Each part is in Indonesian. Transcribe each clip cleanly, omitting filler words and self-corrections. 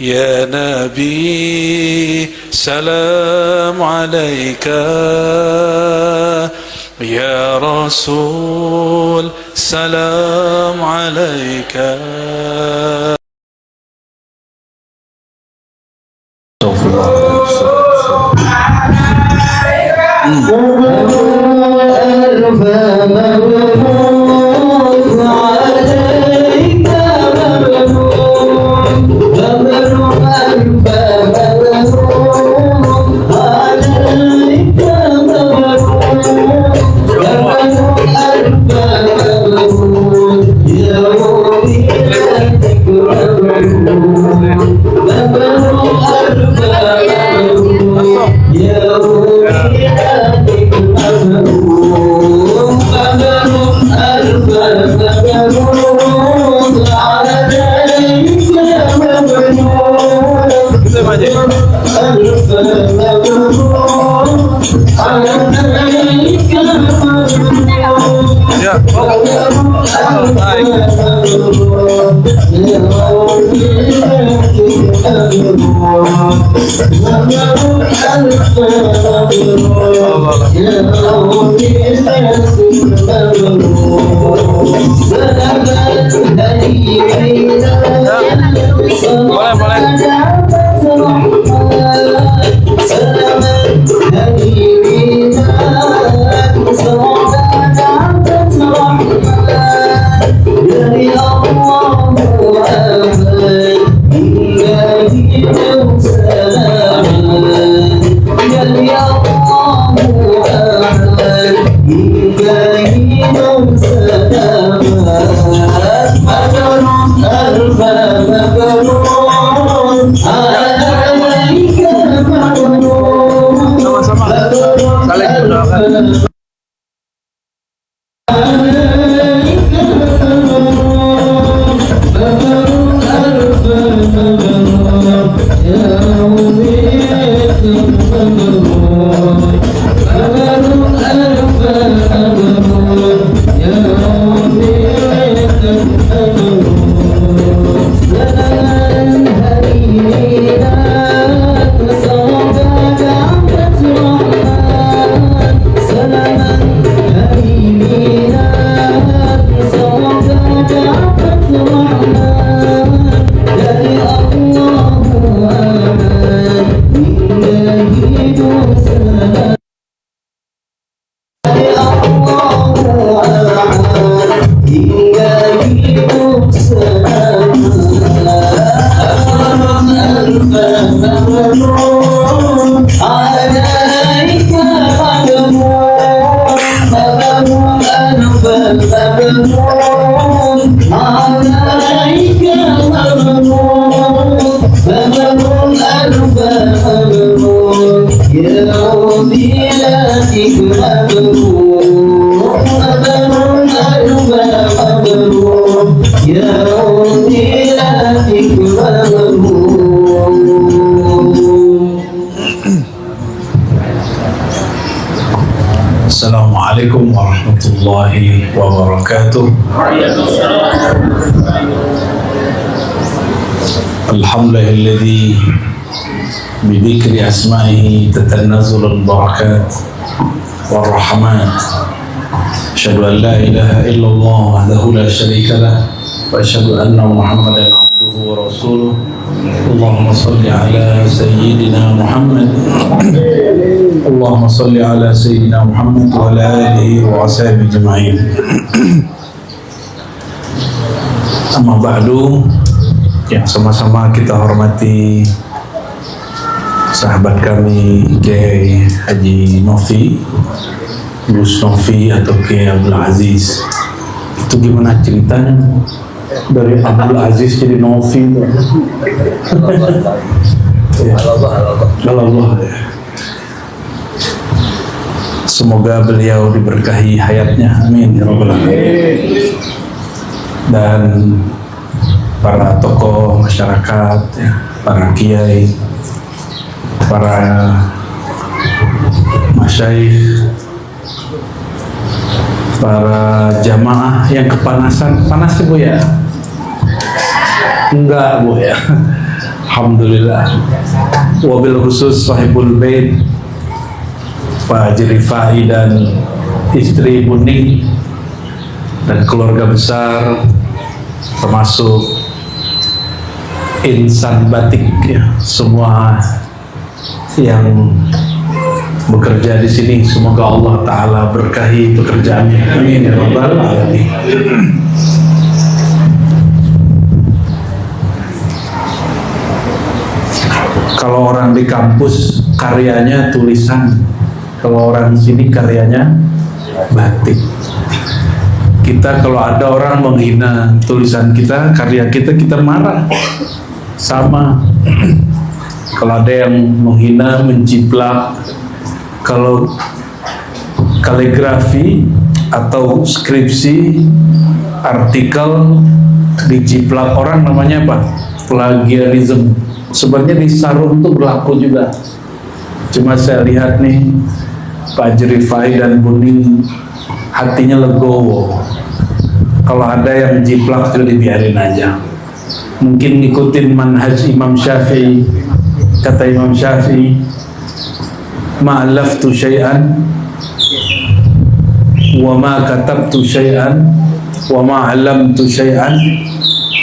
يا نبي سلام عليك يا رسول سلام عليك. Assalamualaikum warahmatullahi wabarakatuh. Alhamdulillahilladzi bidhikri asma'ihi tatanazzalul barakat warahmat. Asyhadu an la ilaha illallah wahdahu la syarika lah wa asyhadu anna Muhammadan abduhu wa rasuluh. Allahumma salli ala sayyidina Muhammad. Allahumma salli ala sayyidina Muhammad wa ala alihi wa ashabihi ajma'in. Amma ba'du, yang sama-sama kita hormati sahabat kami Kiai Haji Novi, Gus Novi atau Kiai Abdul Aziz. Itu gimana ceritanya dari Abdul Aziz jadi Novi? Allah ya. Semoga beliau diberkahi hayatnya, amin ya rabbal alamin. Dan para tokoh masyarakat, ya, para kiai, para masyayikh, para jamaah yang kepanasan, panas ya Bu ya? Enggak Bu ya, Alhamdulillah. Wabil khusus sahibul bait Pak Haji Rifai dan istri Buning dan keluarga besar, termasuk insan batik ya, semua yang bekerja di sini, semoga Allah Ta'ala berkahi pekerjaannya. Amin ya rabbal alamin. Kalau orang di kampus karyanya tulisan, kalau orang di sini karyanya batik. Kita kalau ada orang menghina tulisan kita, karya kita, kita marah. Sama. Kalau ada yang menghina, menjiplak, kalau kaligrafi atau skripsi, artikel dijiplak orang, namanya apa? Plagiarisme. Sebenarnya di Sarung itu berlaku juga. Cuma saya lihat nih Pak Haji Rifai dan Buning hatinya legowo. Kalau ada yang jiplak itu dibiarin aja. Mungkin ngikutin manhaj Imam Syafi'i. Kata Imam Syafi'i, ma'alaftu syai'an wa ma katabtu syai'an wa ma 'allamtu syai'an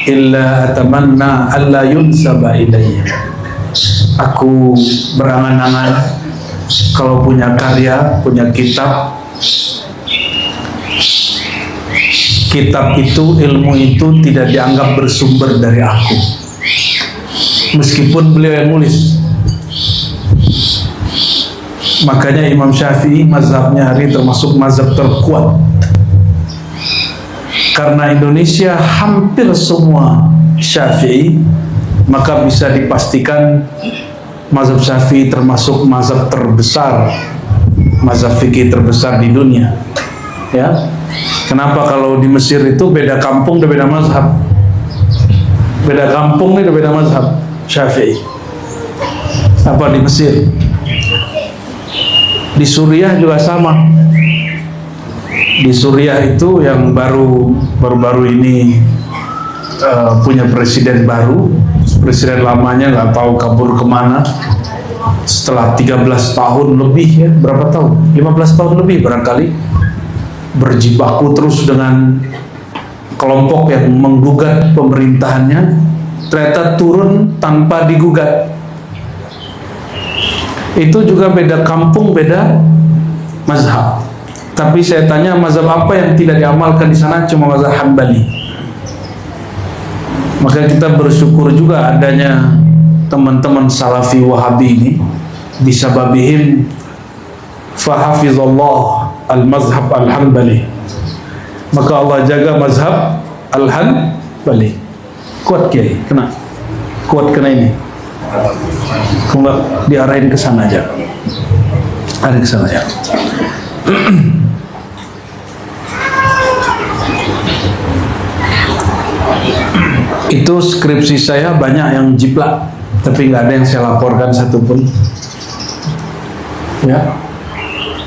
illa atamanna alla yunsaba ilayya. Aku berangan-angan kalau punya karya, punya kitab itu, ilmu itu tidak dianggap bersumber dari aku, meskipun beliau yang nulis. Makanya Imam Syafi'i mazhabnya hari termasuk mazhab terkuat, karena Indonesia hampir semua Syafi'i, maka bisa dipastikan mazhab Syafi'i termasuk mazhab terbesar, mazhab fikih terbesar di dunia. Ya, kenapa kalau di Mesir itu beda kampung dan beda mazhab, beda kampung dan beda mazhab Syafi'i. Apa di Mesir? Di Suriah juga sama. Di Suriah itu yang baru-baru ini punya presiden baru, presiden lamanya nggak tahu kabur kemana setelah 13 tahun lebih ya, berapa tahun? 15 tahun lebih barangkali, berjibaku terus dengan kelompok yang menggugat pemerintahannya, ternyata turun tanpa digugat. Itu juga beda kampung, beda mazhab. Tapi saya tanya, mazhab apa yang tidak diamalkan di sana? Cuma mazhab Hambali. Maka kita bersyukur juga adanya teman-teman Salafi Wahabi ini, bisababihim fahafizallah al-mazhab al-Hambali. Maka Allah jaga mazhab al-Hambali. Kuat Kiai, kena. Kuat kena ini. Kalau diarahin ke sana aja. Ada ke sana ya. Itu skripsi saya banyak yang jiplak, tapi nggak ada yang saya laporkan satupun. Ya,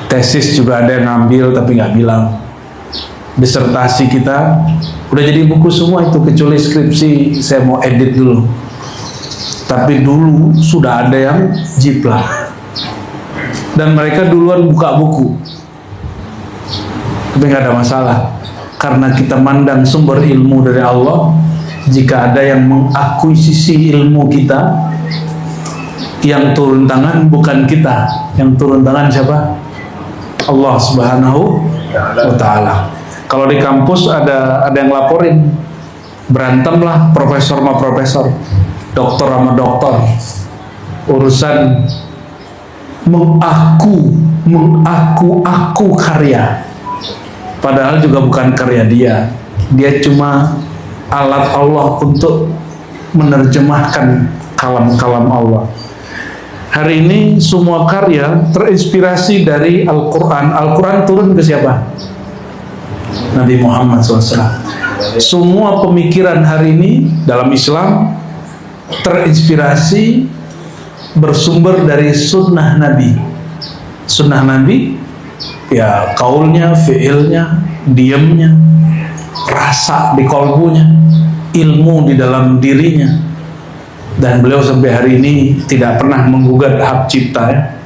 tesis juga ada yang ngambil tapi nggak bilang. Disertasi kita udah jadi buku semua itu, kecuali skripsi saya mau edit dulu. Tapi dulu sudah ada yang jiplak, dan mereka duluan buka buku. Tapi nggak ada masalah, karena kita mandang sumber ilmu dari Allah. Jika ada yang mengakuisisi ilmu kita, yang turun tangan bukan kita, yang turun tangan siapa? Allah Subhanahu wa Ta'ala. Kalau di kampus ada yang laporin, berantem lah profesor sama profesor, dokter sama dokter, urusan mengaku karya, padahal juga bukan karya dia cuma alat Allah untuk menerjemahkan kalam-kalam Allah. Hari ini semua karya terinspirasi dari Al-Quran. Al-Quran turun ke siapa? Nabi Muhammad SAW. Semua pemikiran hari ini dalam Islam terinspirasi, bersumber dari sunnah Nabi. Sunnah Nabi, ya kaulnya, fiilnya, diamnya, rasa di kolbunya, ilmu di dalam dirinya. Dan beliau sampai hari ini tidak pernah menggugat hak cipta ya.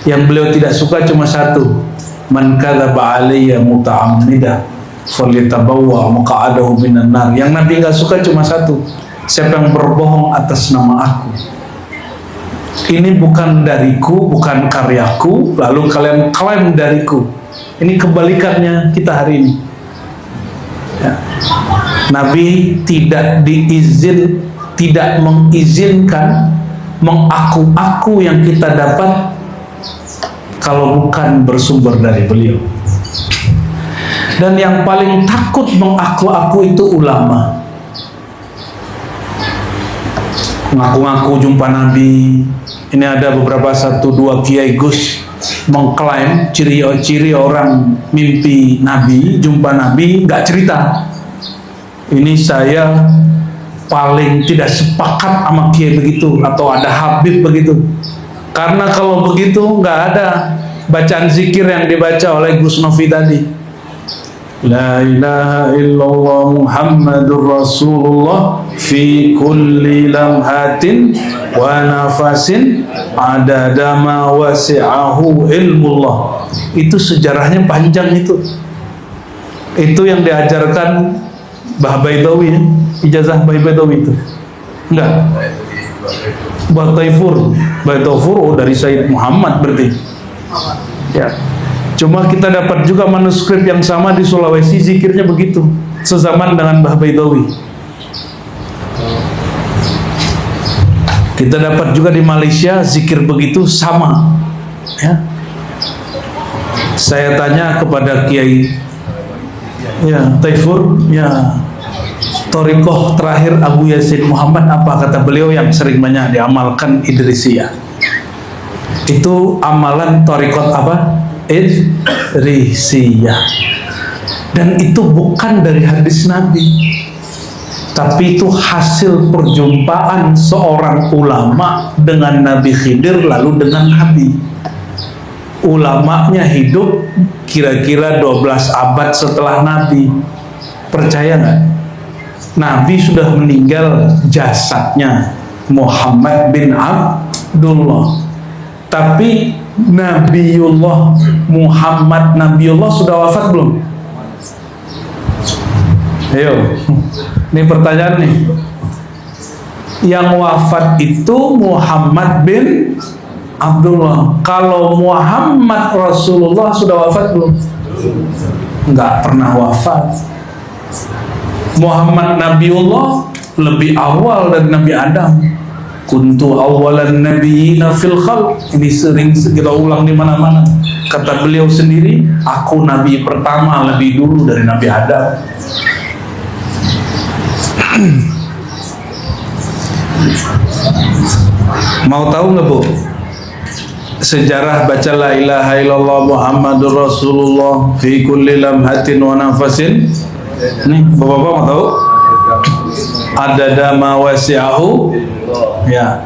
Yang beliau tidak suka cuma satu, man kadzaba alayya muta'ammidan falyatabawwa maq'adahu minan nar. Yang Nabi nggak suka cuma satu, siapa yang berbohong atas nama aku. Ini bukan dariku, bukan karyaku, lalu kalian klaim dariku. Ini kebalikannya kita hari ini ya. Nabi tidak mengizinkan mengaku-aku yang kita dapat kalau bukan bersumber dari beliau. Dan yang paling takut mengaku-aku itu ulama. Ngaku-ngaku jumpa Nabi. Ini ada beberapa 1-2 kiai Gus mengklaim ciri-ciri orang mimpi Nabi, jumpa Nabi, nggak cerita. Ini saya paling tidak sepakat sama kiai begitu, atau ada Habib begitu. Karena kalau begitu nggak ada bacaan zikir yang dibaca oleh Gus Novi tadi. La ilaha illallah Muhammadur Rasulullah fi kulli lamhatin wa nafasin adada ma wasi'ahu ilmullah. Itu sejarahnya panjang itu. Itu yang diajarkan Mbah Baidawi ya? Ijazah Mbah Baidawi itu. Enggak. Mbah Taifur oh dari Sayyid Muhammad berarti. Ya. Cuma kita dapat juga manuskrip yang sama di Sulawesi, zikirnya begitu, sezaman dengan Mbah Baidawi. Kita dapat juga di Malaysia zikir begitu sama. Ya. Saya tanya kepada Kiai ya Taifur, ya Thariqah terakhir Abu Yazid Muhammad apa? Kata beliau yang sering banyak diamalkan Idrisiyah. Itu amalan Thariqah apa? Idrisiyah. Dan itu bukan dari hadis Nabi, tapi itu hasil perjumpaan seorang ulama dengan Nabi Khidir lalu dengan Nabi. Ulamanya hidup kira-kira 12 abad setelah Nabi. Percaya nggak? Nabi sudah meninggal jasadnya, Muhammad bin Abdullah, tapi Nabiullah Muhammad Nabiullah sudah wafat belum? Ayo, ini pertanyaan nih. Yang wafat itu Muhammad bin Abdullah. Kalau Muhammad Rasulullah sudah wafat belum? Enggak pernah wafat. Muhammad Nabiullah lebih awal dari Nabi Adam. Kuntu awalan nabiyina fil khalq. Ini sering kita ulang di mana-mana. Kata beliau sendiri, aku nabi pertama lebih dulu dari Nabi Adam. Mau tahu nggak Bu? Sejarah baca la ilaha illallah Muhammadur Rasulullah fi kulli lamhatin wa nafasin. Nih, Bapak-bapak mau tahu? Adada ma wasi'ahu. Ya.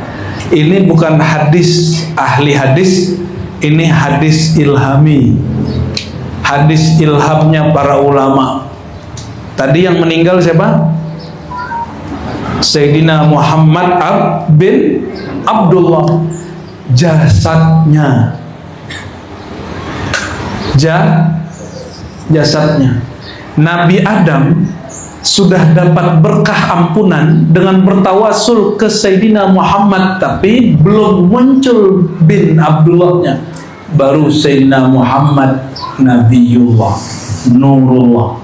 Ini bukan hadis ahli hadis, ini hadis ilhami. Hadis ilhamnya para ulama. Tadi yang meninggal siapa? Sayyidina Muhammad bin Abdullah. Jasadnya jasadnya Nabi Adam sudah dapat berkah ampunan dengan bertawasul ke Sayyidina Muhammad, tapi belum muncul bin Abdullahnya. Baru Sayyidina Muhammad Nabiullah Nurullah.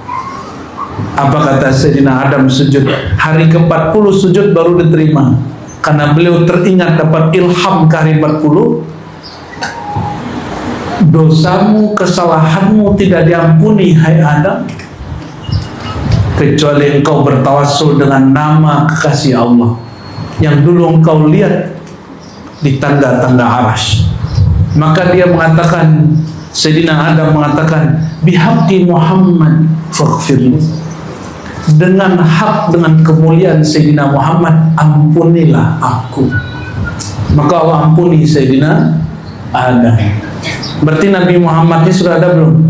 Apa kata Sayyidina Adam sujud? Hari ke-40 sujud baru diterima. Karena beliau teringat dapat ilham ke hari 40. Dosamu, kesalahanmu tidak diampuni hai Adam, kecuali engkau bertawassul dengan nama kekasih Allah yang dulu engkau lihat di tangga-tangga arasy. Maka dia mengatakan, Sayyidina Adam mengatakan, bihaqqi Muhammad faghfirli, dengan hak, dengan kemuliaan Sayyidina Muhammad, ampunilah aku. Maka Allah ampuni Sayyidina Adam. Berarti Nabi Muhammad ini sudah ada belum?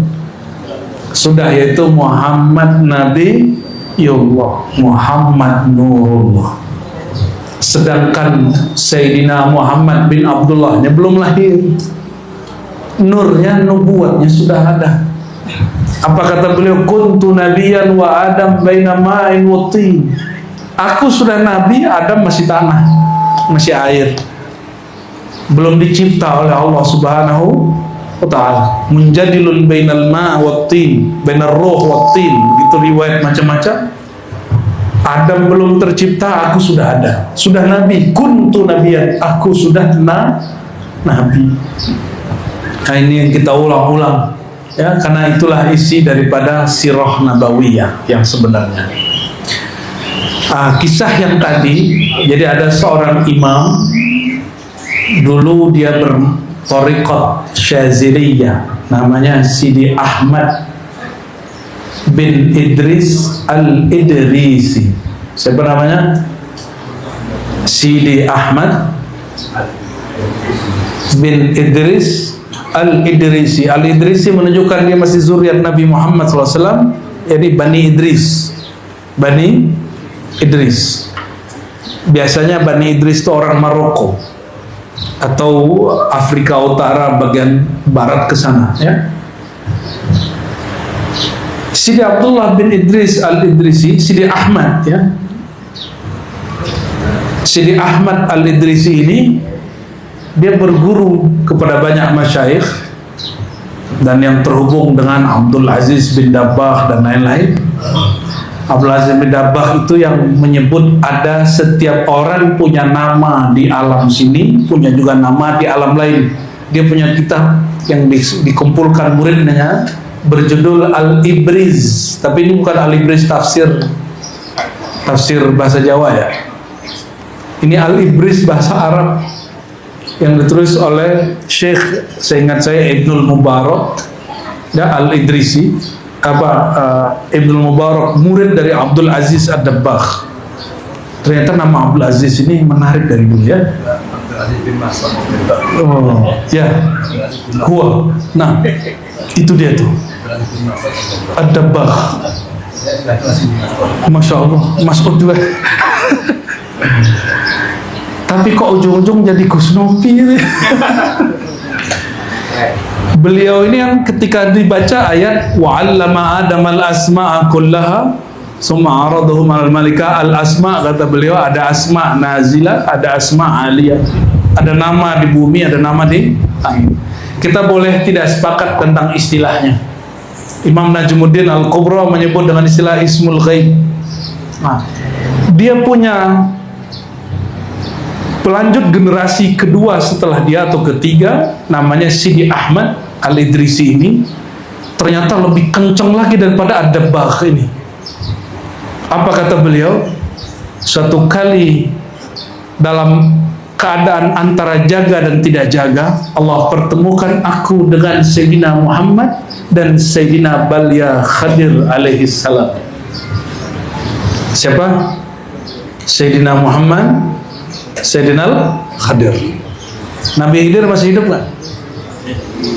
Sudah, yaitu Muhammad Nabiullah, Muhammad Nurullah. Sedangkan Sayyidina Muhammad bin Abdullah belum lahir, nurnya, nubuatnya sudah ada. Apa kata beliau? Kuntu nabiyan wa Adam baina ma'in wa tin. Aku sudah nabi, Adam masih tanah, masih air, belum dicipta oleh Allah Subhanahu wa ta'ala. Munjadilun bainal ma' wa tin, bainar ruh wa tin. Begitu riwayat macam-macam. Adam belum tercipta, aku sudah ada, sudah nabi. Kuntu nabiyan, aku sudah nabi. Nah, ini yang kita ulang-ulang, ya, karena itulah isi daripada sirah nabawiyah yang sebenarnya. Kisah yang tadi, jadi ada seorang imam, dulu dia berthariqat Syaziliyah, namanya Sidi Ahmad bin Idris Al-Idrisi. Siapa namanya? Sidi Ahmad bin Idris Al-Idrisi. Al-Idrisi menunjukkan dia masih zuriat Nabi Muhammad SAW, jadi Bani Idris. Bani Idris. Biasanya Bani Idris itu orang Maroko atau Afrika Utara bagian barat ke sana, ya. Sidi Abdullah bin Idris Al-Idrisi, Sidi Ahmad, ya. Sidi Ahmad Al-Idrisi ini dia berguru kepada banyak masyayikh dan yang terhubung dengan Abdul Aziz bin Dabbagh dan lain-lain. Abdul Aziz bin Dabbagh itu yang menyebut ada setiap orang punya nama di alam sini, punya juga nama di alam lain. Dia punya kitab yang dikumpulkan muridnya berjudul Al-Ibriz, tapi ini bukan Al-Ibriz tafsir bahasa Jawa, ya. Ini Al-Ibriz bahasa Arab yang ditulis oleh Syekh, seingat saya, Ibnul Mubarak, ya, Al-Idrisi, Ibnul Mubarak, murid dari Abdul Aziz Ad-Dabbagh. Ternyata nama Abdul Aziz ini menarik dari dulu, ya. Oh, ya, huwa. Nah, itu dia tuh, Ad-Dabbagh. Masya Allah, Mas'ud juga. Tapi kok ujung-ujung jadi Gus Nopi. Beliau ini yang ketika dibaca ayat wa'allama Adam al-asma'a kullaha summa aradahum al-malika, al-asma', kata beliau ada asma' nazilah, ada asma' aliyah, ada nama di bumi, ada nama di langit. Kita boleh tidak sepakat tentang istilahnya. Imam Najmuddin Al-Kubra menyebut dengan istilah ismul ghaib. Nah, dia punya pelanjut generasi kedua setelah dia atau ketiga, namanya Sidi Ahmad Al-Idrisi ini ternyata lebih kencang lagi daripada Ad-Dabbagh ini. Apa kata beliau? Suatu kali dalam keadaan antara jaga dan tidak jaga, Allah pertemukan aku dengan Sayyidina Muhammad dan Sayyidina Balya Khadir alaihi salam. Siapa? Sayyidina Muhammad, Sayyidina Khadir. Nabi Khidir masih hidup nggak?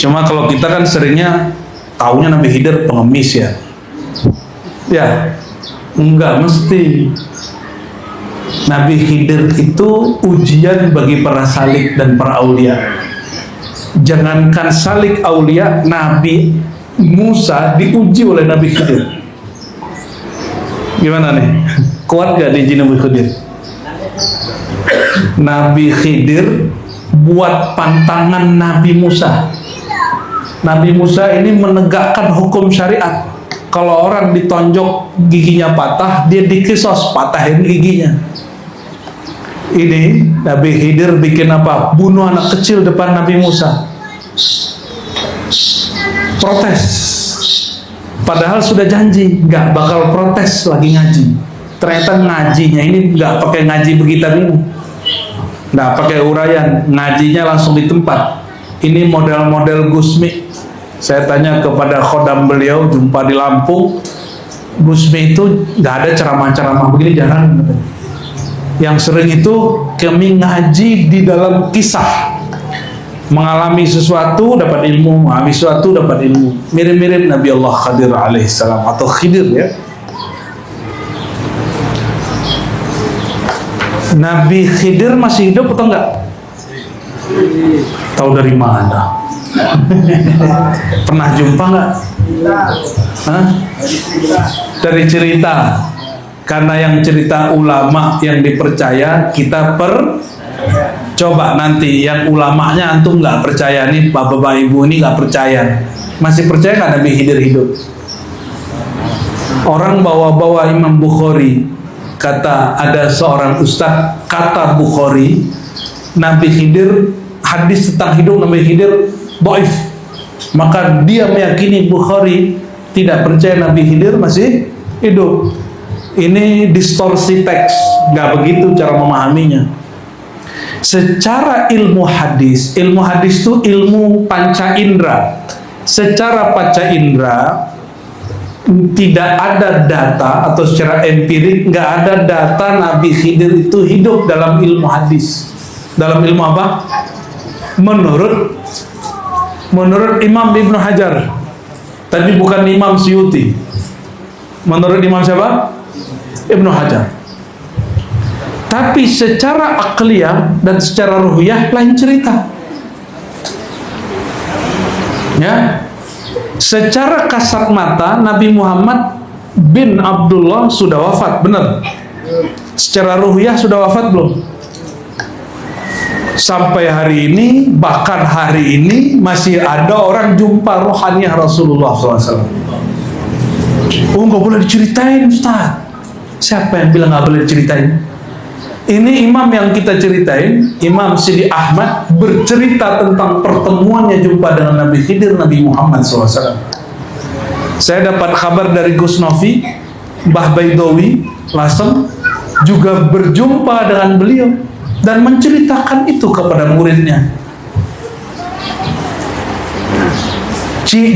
Cuma kalau kita kan seringnya taunya Nabi Khidir pengemis, ya. Ya, enggak mesti. Nabi Khidir itu ujian bagi para salik dan para aulia. Jangankan salik aulia, Nabi Musa diuji oleh Nabi Khidir. Gimana nih? Kuat gak diuji Nabi Khidir? Nabi Khidir buat pantangan Nabi Musa. Nabi Musa ini menegakkan hukum syariat. Kalau orang ditonjok giginya patah, dia dikisos, patahin giginya. Ini Nabi Khidir bikin apa? Bunuh anak kecil depan Nabi Musa. Protes. Padahal sudah janji nggak bakal protes lagi ngaji. Ternyata ngajinya ini nggak pakai ngaji begitu ini, nggak pakai uraian, ngajinya langsung di tempat. Ini model-model Gusmi. Saya tanya kepada khodam beliau, jumpa di Lampung, Gusmi itu nggak ada ceramah-ceramah begini, jarang. Yang sering itu kami ngaji di dalam kisah, mengalami sesuatu dapat ilmu, mengalami sesuatu dapat ilmu. Mirip-mirip Nabi Allah Khadir alaihissalam atau Khidir, ya. Nabi Khidir masih hidup atau enggak? Tahu dari mana? Pernah jumpa enggak? Hah? Dari cerita. Karena yang cerita ulama yang dipercaya kita coba nanti yang ulamanya antum nggak percaya nih, bapak ibu ini nggak percaya, masih percaya nggak Nabi Khidir hidup? Orang bawa-bawa Imam Bukhari, kata ada seorang ustaz, kata Bukhari Nabi Khidir, hadis tentang hidup Nabi Khidir dhaif, maka dia meyakini Bukhari tidak percaya Nabi Khidir masih hidup. Ini distorsi teks, nggak begitu cara memahaminya. Secara ilmu hadis itu ilmu panca indera. Secara panca indera tidak ada data, atau secara empirik nggak ada data Nabi Khidir itu hidup dalam ilmu hadis. Dalam ilmu apa? Menurut Imam Ibnu Hajar, tapi bukan Imam Suyuti. Menurut Imam siapa? Ibnu Hajar. Tapi secara akliyah dan secara ruhiyah lain cerita. Ya. Secara kasat mata Nabi Muhammad bin Abdullah sudah wafat, benar. Secara ruhiyah sudah wafat belum? Sampai hari ini, bahkan hari ini masih ada orang jumpa rohaniah Rasulullah SAW. Oh, nggak boleh diceritain, Ustaz. Siapa yang bilang nggak boleh diceritain? Ini imam yang kita ceritain, Imam Sidi Ahmad, bercerita tentang pertemuannya jumpa dengan Nabi Khidir, Nabi Muhammad SAW. Saya dapat kabar dari Gus Novi, Mbah Baidawi, Lasem, juga berjumpa dengan beliau dan menceritakan itu kepada muridnya.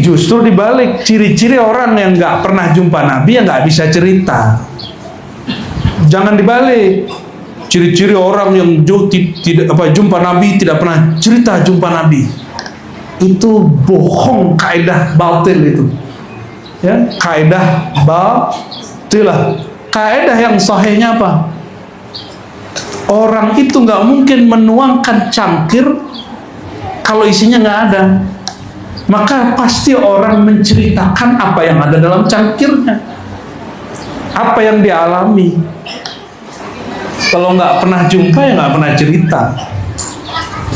Justru dibalik, ciri-ciri orang yang nggak pernah jumpa Nabi yang nggak bisa cerita. Jangan dibalik. Ciri-ciri orang yang jumpa Nabi tidak pernah cerita jumpa Nabi, itu bohong, kaidah batil itu. Ya, kaidah batilah. Kaidah yang sahihnya apa? Orang itu nggak mungkin menuangkan cangkir kalau isinya nggak ada. Maka pasti orang menceritakan apa yang ada dalam cangkirnya, apa yang dialami. Kalau nggak pernah jumpa ya nggak pernah cerita,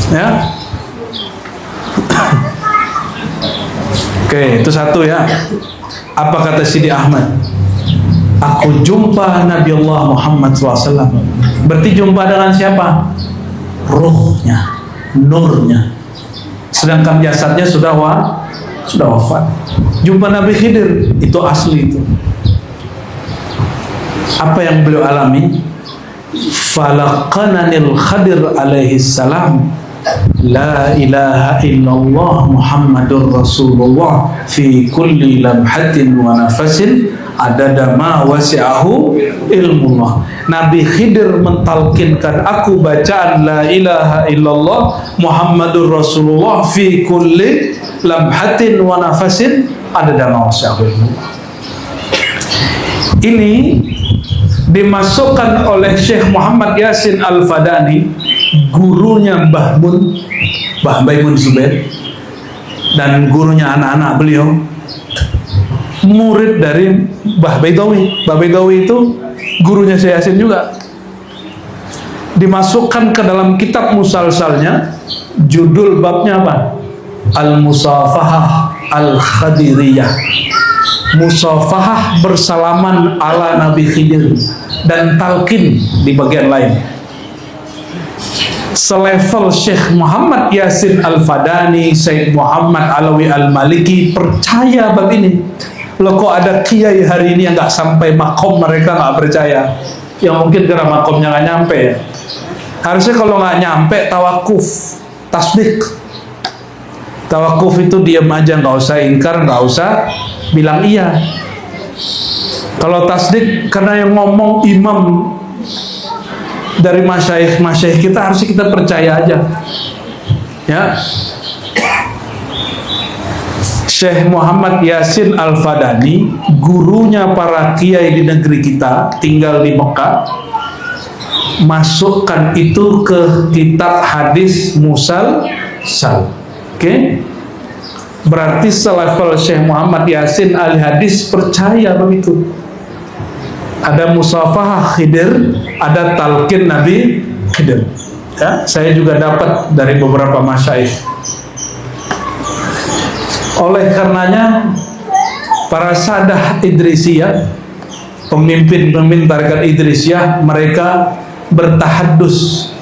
ya. Oke, itu satu ya. Apa kata Sidi Ahmad? Aku jumpa Nabi Allah Muhammad SAW. Berarti jumpa dengan siapa? Ruhnya, nurnya. Sedangkan jasadnya sudah wafat. Jumpa Nabi Khidir itu asli itu. Apa yang beliau alami? Falaqananil Khadir alaihi salam la ilaha illallah Muhammadur Rasulullah fi kulli lamhatin wa nafasin adada ma wasi'ahu ilmullah. Nabi Khidir mentalkinkan aku bacaan la ilaha illallah Muhammadur Rasulullah fi kulli lamhatin wa nafasin adada ma wasi'ahu ilmullah. Ini dimasukkan oleh Syekh Muhammad Yasin Al-Fadani, gurunya Mbah Baimun Zubair, dan gurunya anak-anak beliau, murid dari Mbah Baidawi. Mbah Baidawi itu gurunya Syekh Yasin juga. Dimasukkan ke dalam kitab musalsalnya, judul babnya apa? Al-Musafahah Al-Khadiriyah. Musafahah bersalaman ala Nabi Khidir, dan talqin di bagian lain. Selevel Syekh Muhammad Yasin Al-Fadani, Syekh Muhammad Alawi Al-Maliki percaya bab ini. Loh, kok ada kiai hari ini yang nggak sampai makom, mereka nggak percaya? Ya mungkin karena makomnya nggak nyampe ya. Harusnya kalau nggak nyampe tawakuf, tasdik. Tawakuf itu diam aja, nggak usah ingkar, nggak usah bilang iya. Kalau tasdik, karena yang ngomong imam dari masyaikh kita, harusnya kita percaya aja. Ya. Syekh Muhammad Yasin Al-Fadani, gurunya para kiai di negeri kita, tinggal di Mekah. masukkan itu ke kitab hadis musalsal. Oke? Berarti selevel Syekh Muhammad Yasin ahli hadis percaya begitu. Ada musafahah Khidir, ada talqin Nabi Khidir. Ya, saya juga dapat dari beberapa masyayikh. Oleh karenanya para sadah Idrisiyah, pemimpin-pemimpin tarekat Idrisiyah, mereka bertahaddus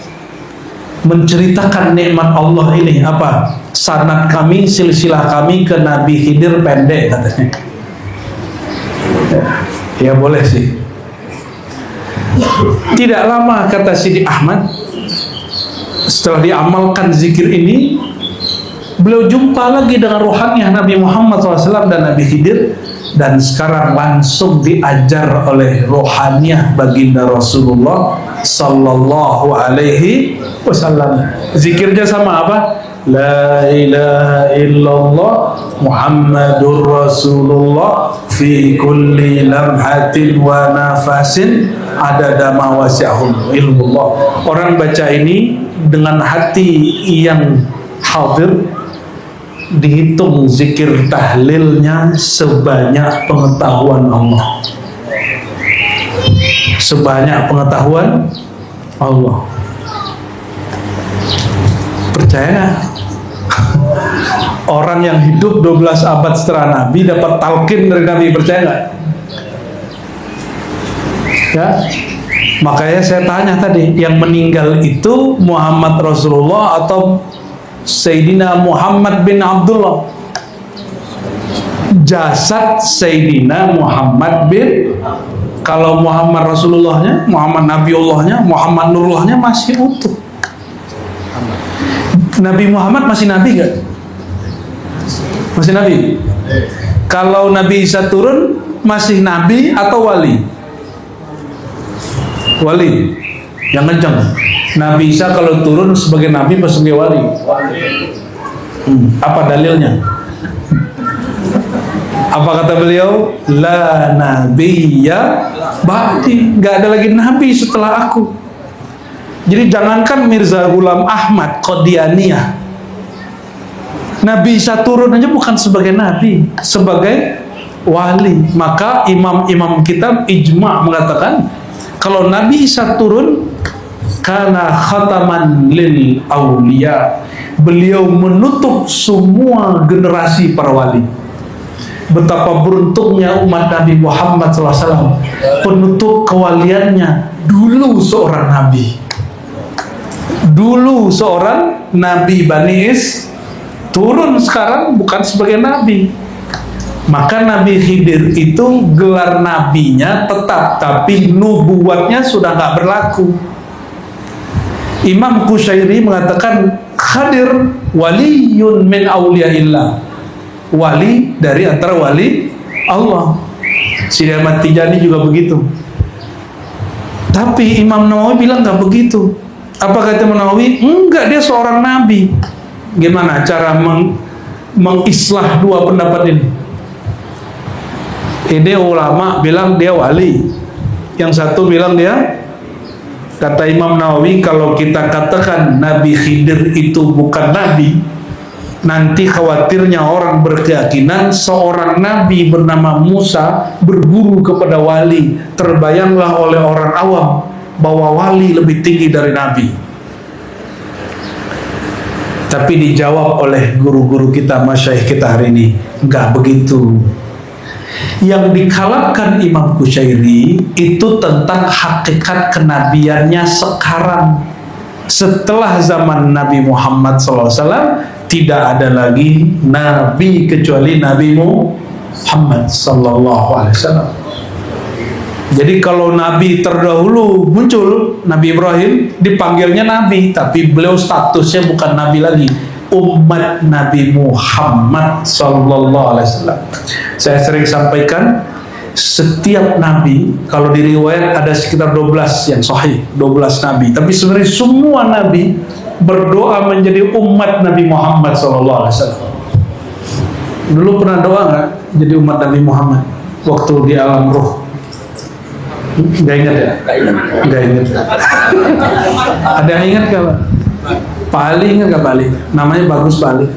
menceritakan nikmat Allah ini. Apa? Sanad kami, silsilah kami ke Nabi Khidir pendek katanya. Ya boleh sih. Tidak lama kata Sidi Ahmad, setelah diamalkan zikir ini, beliau jumpa lagi dengan rohaniah Nabi Muhammad SAW dan Nabi Khidir, dan sekarang langsung diajar oleh rohaniah baginda Rasulullah Sallallahu Alaihi Wasallam. Zikirnya sama apa? La ilaha illallah Muhammadur Rasulullah fi kulli lamhatin wa nafasin adada ma wasi'ahum ilmullah. Orang baca ini dengan hati yang hadir, dihitung zikir tahlilnya sebanyak pengetahuan Allah. Sebanyak pengetahuan Allah. Percaya nggak? Orang yang hidup 12 abad setelah Nabi dapat talqin dari Nabi, percaya nggak? Ya, makanya saya tanya tadi, yang meninggal itu Muhammad Rasulullah atau Sayyidina Muhammad bin Abdullah? Jasad Sayyidina Muhammad bin, kalau Muhammad Rasulullahnya, Muhammad Nabiullahnya, Muhammad Nurullahnya masih utuh. Nabi Muhammad masih Nabi gak? Masih Nabi? Kalau Nabi Isa turun, masih Nabi atau wali? Wali yang kencang. Nabi Isa kalau turun sebagai Nabi atau sebagai wali? Apa dalilnya? Apa kata beliau? La nabiyya ba'di, gak ada lagi Nabi setelah aku. Jadi jangankan Mirza Ghulam Ahmad Qadianiyah, Nabi Isa turun aja bukan sebagai Nabi, sebagai wali. Maka imam-imam kitab ijma' mengatakan kalau Nabi Isa turun, karena khataman lil awliya, beliau menutup semua generasi para wali. Betapa beruntungnya umat Nabi Muhammad SAW, penutup kewaliannya dulu seorang Nabi. Dulu seorang Nabi Bani Is turun sekarang bukan sebagai Nabi. Maka Nabi Khidir itu gelar nabinya tetap, tapi nubuatnya sudah nggak berlaku. Imam Qushairi mengatakan Khadir waliyun min awliyaillah, wali dari antara wali Allah. Sidi Ahmad Tijani juga begitu. Tapi Imam Nawawi bilang nggak begitu. Apa kata Imam Nawawi? Enggak, dia seorang nabi. Gimana cara mengislah dua pendapat ini? Ini ulama bilang dia wali, yang satu bilang dia. Kata Imam Nawawi, kalau kita katakan Nabi Khidir itu bukan nabi, nanti khawatirnya orang berkeyakinan seorang nabi bernama Musa berguru kepada wali. Terbayanglah oleh orang awam bahwa wali lebih tinggi dari nabi. Tapi dijawab oleh guru-guru kita, masyayikh kita hari ini, enggak begitu. Yang dikalahkan Imam Qushairi itu tentang hakikat kenabiannya sekarang. Setelah zaman Nabi Muhammad SAW, tidak ada lagi nabi kecuali Nabi Muhammad SAW. Jadi kalau nabi terdahulu muncul, Nabi Ibrahim dipanggilnya nabi, tapi beliau statusnya bukan nabi lagi, umat Nabi Muhammad SAW. Saya sering sampaikan, setiap nabi, kalau di riwayat ada sekitar 12 yang sahih, 12 nabi, tapi sebenarnya semua nabi berdoa menjadi umat Nabi Muhammad SAW. Dulu pernah doa nggak jadi umat Nabi Muhammad waktu di alam ruh? Nggak ingat ya? Nggak ingat. Ada yang ingat gak Pak? Pak Ali ingat gak Pak Ali? Namanya bagus Pak Ali.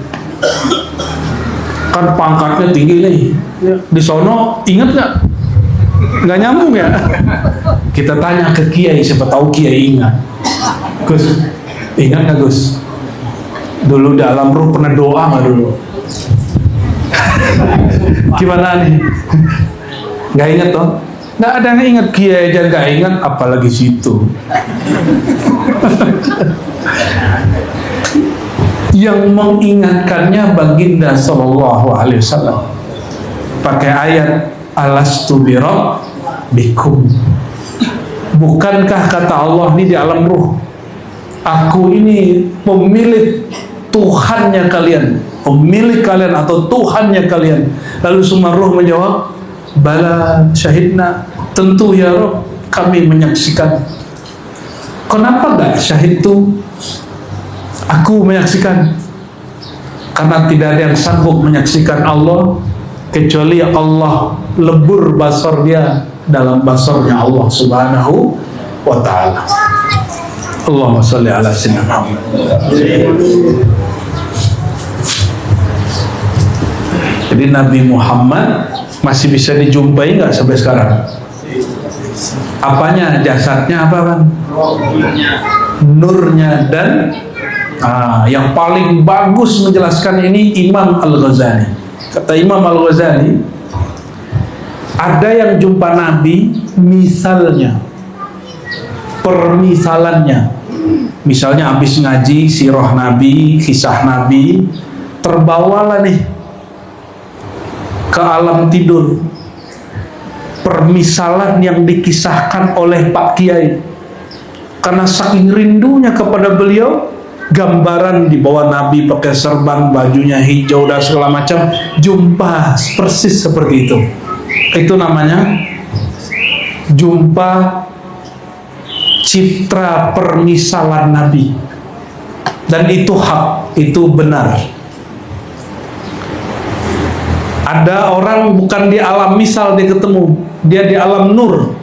Kan pangkatnya tinggi nih. Di sono ingat gak? Nggak nyambung ya? Kita tanya ke Kiai, siapa tahu Kiai ingat. Gus, ingat gak Gus? Dulu dalam ruh pernah doa nggak dulu? Gimana nih? Nggak ingat toh? Nggak ada yang ingat, Kiai aja nggak ingat, apalagi situ. Yang mengingatkannya baginda Sallallahu Alaihi Wasallam pakai ayat alastu birabbikum. Bukankah kata Allah ini di alam ruh, aku ini pemilik Tuhannya kalian, pemilik kalian atau Tuhannya kalian. Lalu semua ruh menjawab, bala syahidna, tentu ya Rabb, kami menyaksikan. Kenapa gak syahid itu? Aku menyaksikan. Karena tidak ada yang sanggup menyaksikan Allah kecuali Allah lebur basar dia dalam basarnya Allah Subhanahu wa ta'ala. Allahumma sholli ala sayyidina Muhammad. Jadi Nabi Muhammad masih bisa dijumpai nggak sampai sekarang? Apanya? Jasadnya apa kan? Nurnya. Dan yang paling bagus menjelaskan ini Imam Al-Ghazali. Kata Imam Al-Ghazali, ada yang jumpa Nabi misalnya, permisalannya. Misalnya habis ngaji sirah Nabi, kisah Nabi, terbawalah nih ke alam tidur permisalan yang dikisahkan oleh Pak Kiai. Karena saking rindunya kepada beliau, gambaran di bawah Nabi pakai serban, bajunya hijau dan segala macam, jumpa persis seperti itu. Itu namanya jumpa citra permisalan Nabi. Dan itu hak, itu benar. Ada orang bukan di alam misal dia ketemu, dia di alam nur.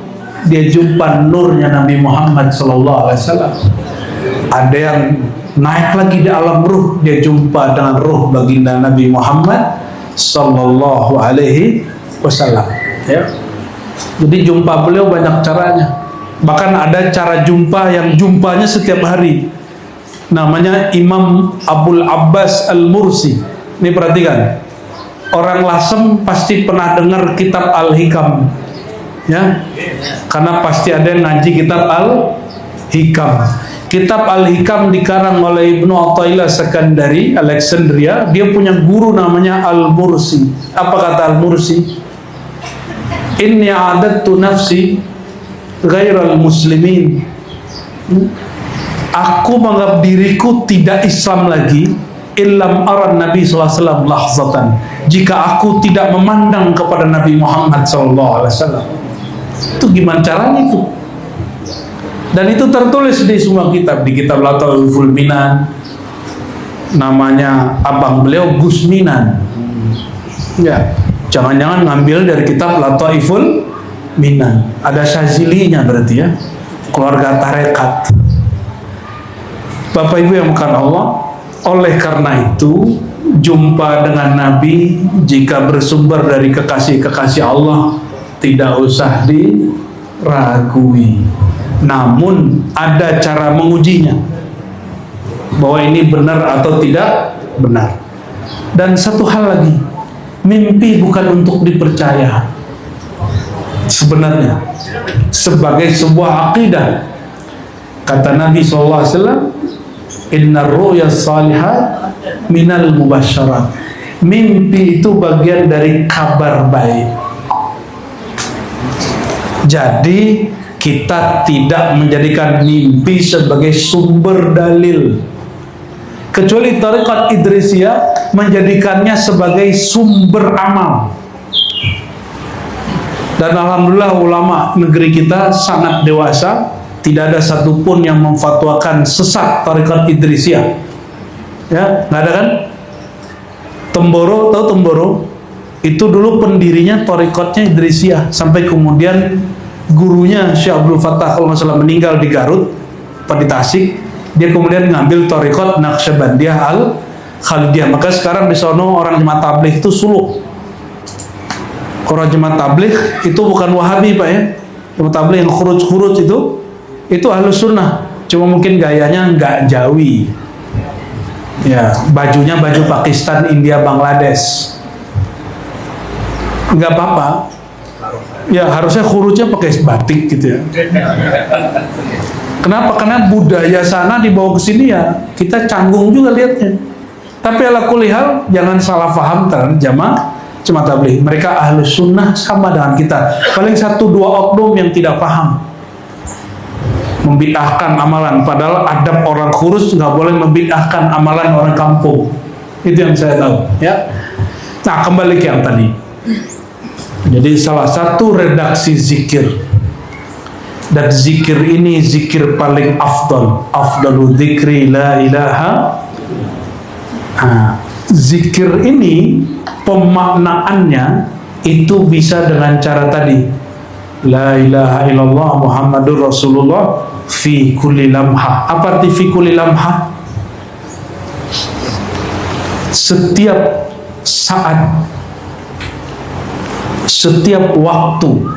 Dia jumpa nurnya Nabi Muhammad SAW. Ada yang naik lagi di alam ruh, dia jumpa dengan ruh baginda Nabi Muhammad Sallallahu Alaihi Wasallam. Ya. Jadi jumpa beliau banyak caranya. Bahkan ada cara jumpa yang jumpanya setiap hari. Namanya Imam Abul Abbas Al-Mursi. Ini perhatikan. Orang Lasem pasti pernah dengar kitab Al-Hikam. Ya. Karena pasti ada yang ngaji kitab Al-Hikam. Kitab Al-Hikam dikarang oleh Ibnu Athaillah Sekandari, Alexandria. Dia punya guru namanya Al-Mursi. Apa kata Al-Mursi? Inni adattu nafsi ghairal muslimin. Aku menganggap diriku tidak Islam lagi illam aran Nabi SAW lahzatan, jika aku tidak memandang kepada Nabi Muhammad SAW. Itu gimana caranya itu? Dan itu tertulis di semua kitab. Di kitab Lataiful Minan, namanya abang beliau Gus Minan. Ya, jangan-jangan ngambil dari kitab Lataiful Minan. Ada Syazilinya berarti ya, keluarga tarekat. Bapak Ibu yang bukan Allah, oleh karena itu jumpa dengan Nabi jika bersumber dari kekasih-kekasih Allah tidak usah diragui. Namun ada cara mengujinya, bahwa ini benar atau tidak benar. Dan satu hal lagi, mimpi bukan untuk dipercaya sebenarnya, sebagai sebuah akidah. Kata Nabi SAW, inna ru'ya salihat minal mubasyarat. Mimpi itu bagian dari kabar baik. Jadi kita tidak menjadikan mimpi sebagai sumber dalil, kecuali tarekat Idrisiyah menjadikannya sebagai sumber amal. Dan alhamdulillah ulama negeri kita sangat dewasa, tidak ada satupun yang memfatwakan sesat tarekat Idrisiyah. Ya, nggak ada kan? Temboro, tahu Temboro? Itu dulu pendirinya tarekatnya Idrisiyah, sampai kemudian gurunya Syekh Abdul Fattah kalau nggak salah meninggal di Garut. apa di Tasik, dia kemudian ngambil Thariqat Naqsyabandiyah Al-Khalidiyah. Maka sekarang di sono orang jemaah tabligh itu suluk. Orang jemaah tabligh itu bukan Wahabi Pak ya. Jemaah tabligh yang khuruj itu Ahlus Sunnah. Cuma mungkin gayanya nggak Jawi. Ya, bajunya baju Pakistan, India, Bangladesh. Nggak apa-apa. Ya harusnya khurujnya pakai batik gitu ya. Kenapa? Karena budaya sana dibawa ke sini ya kita canggung juga lihatnya. Tapi ala kulli hal jangan salah paham terhadap jemaah tabligh. Mereka Ahlus Sunnah sama dengan kita. Paling 1-2 oknum yang tidak paham membid'ahkan amalan. Padahal adab orang khurus nggak boleh membid'ahkan amalan orang kampung. Itu yang saya tahu. Ya. Nah kembali ke yang tadi. Jadi salah satu redaksi zikir, dan zikir ini zikir paling afdalu dzikri la ilaha. Zikir ini pemaknaannya itu bisa dengan cara tadi, la ilaha illallah Muhammadur Rasulullah fi kulli lamha. Apa arti fi kulli lamha? Setiap saat, setiap waktu,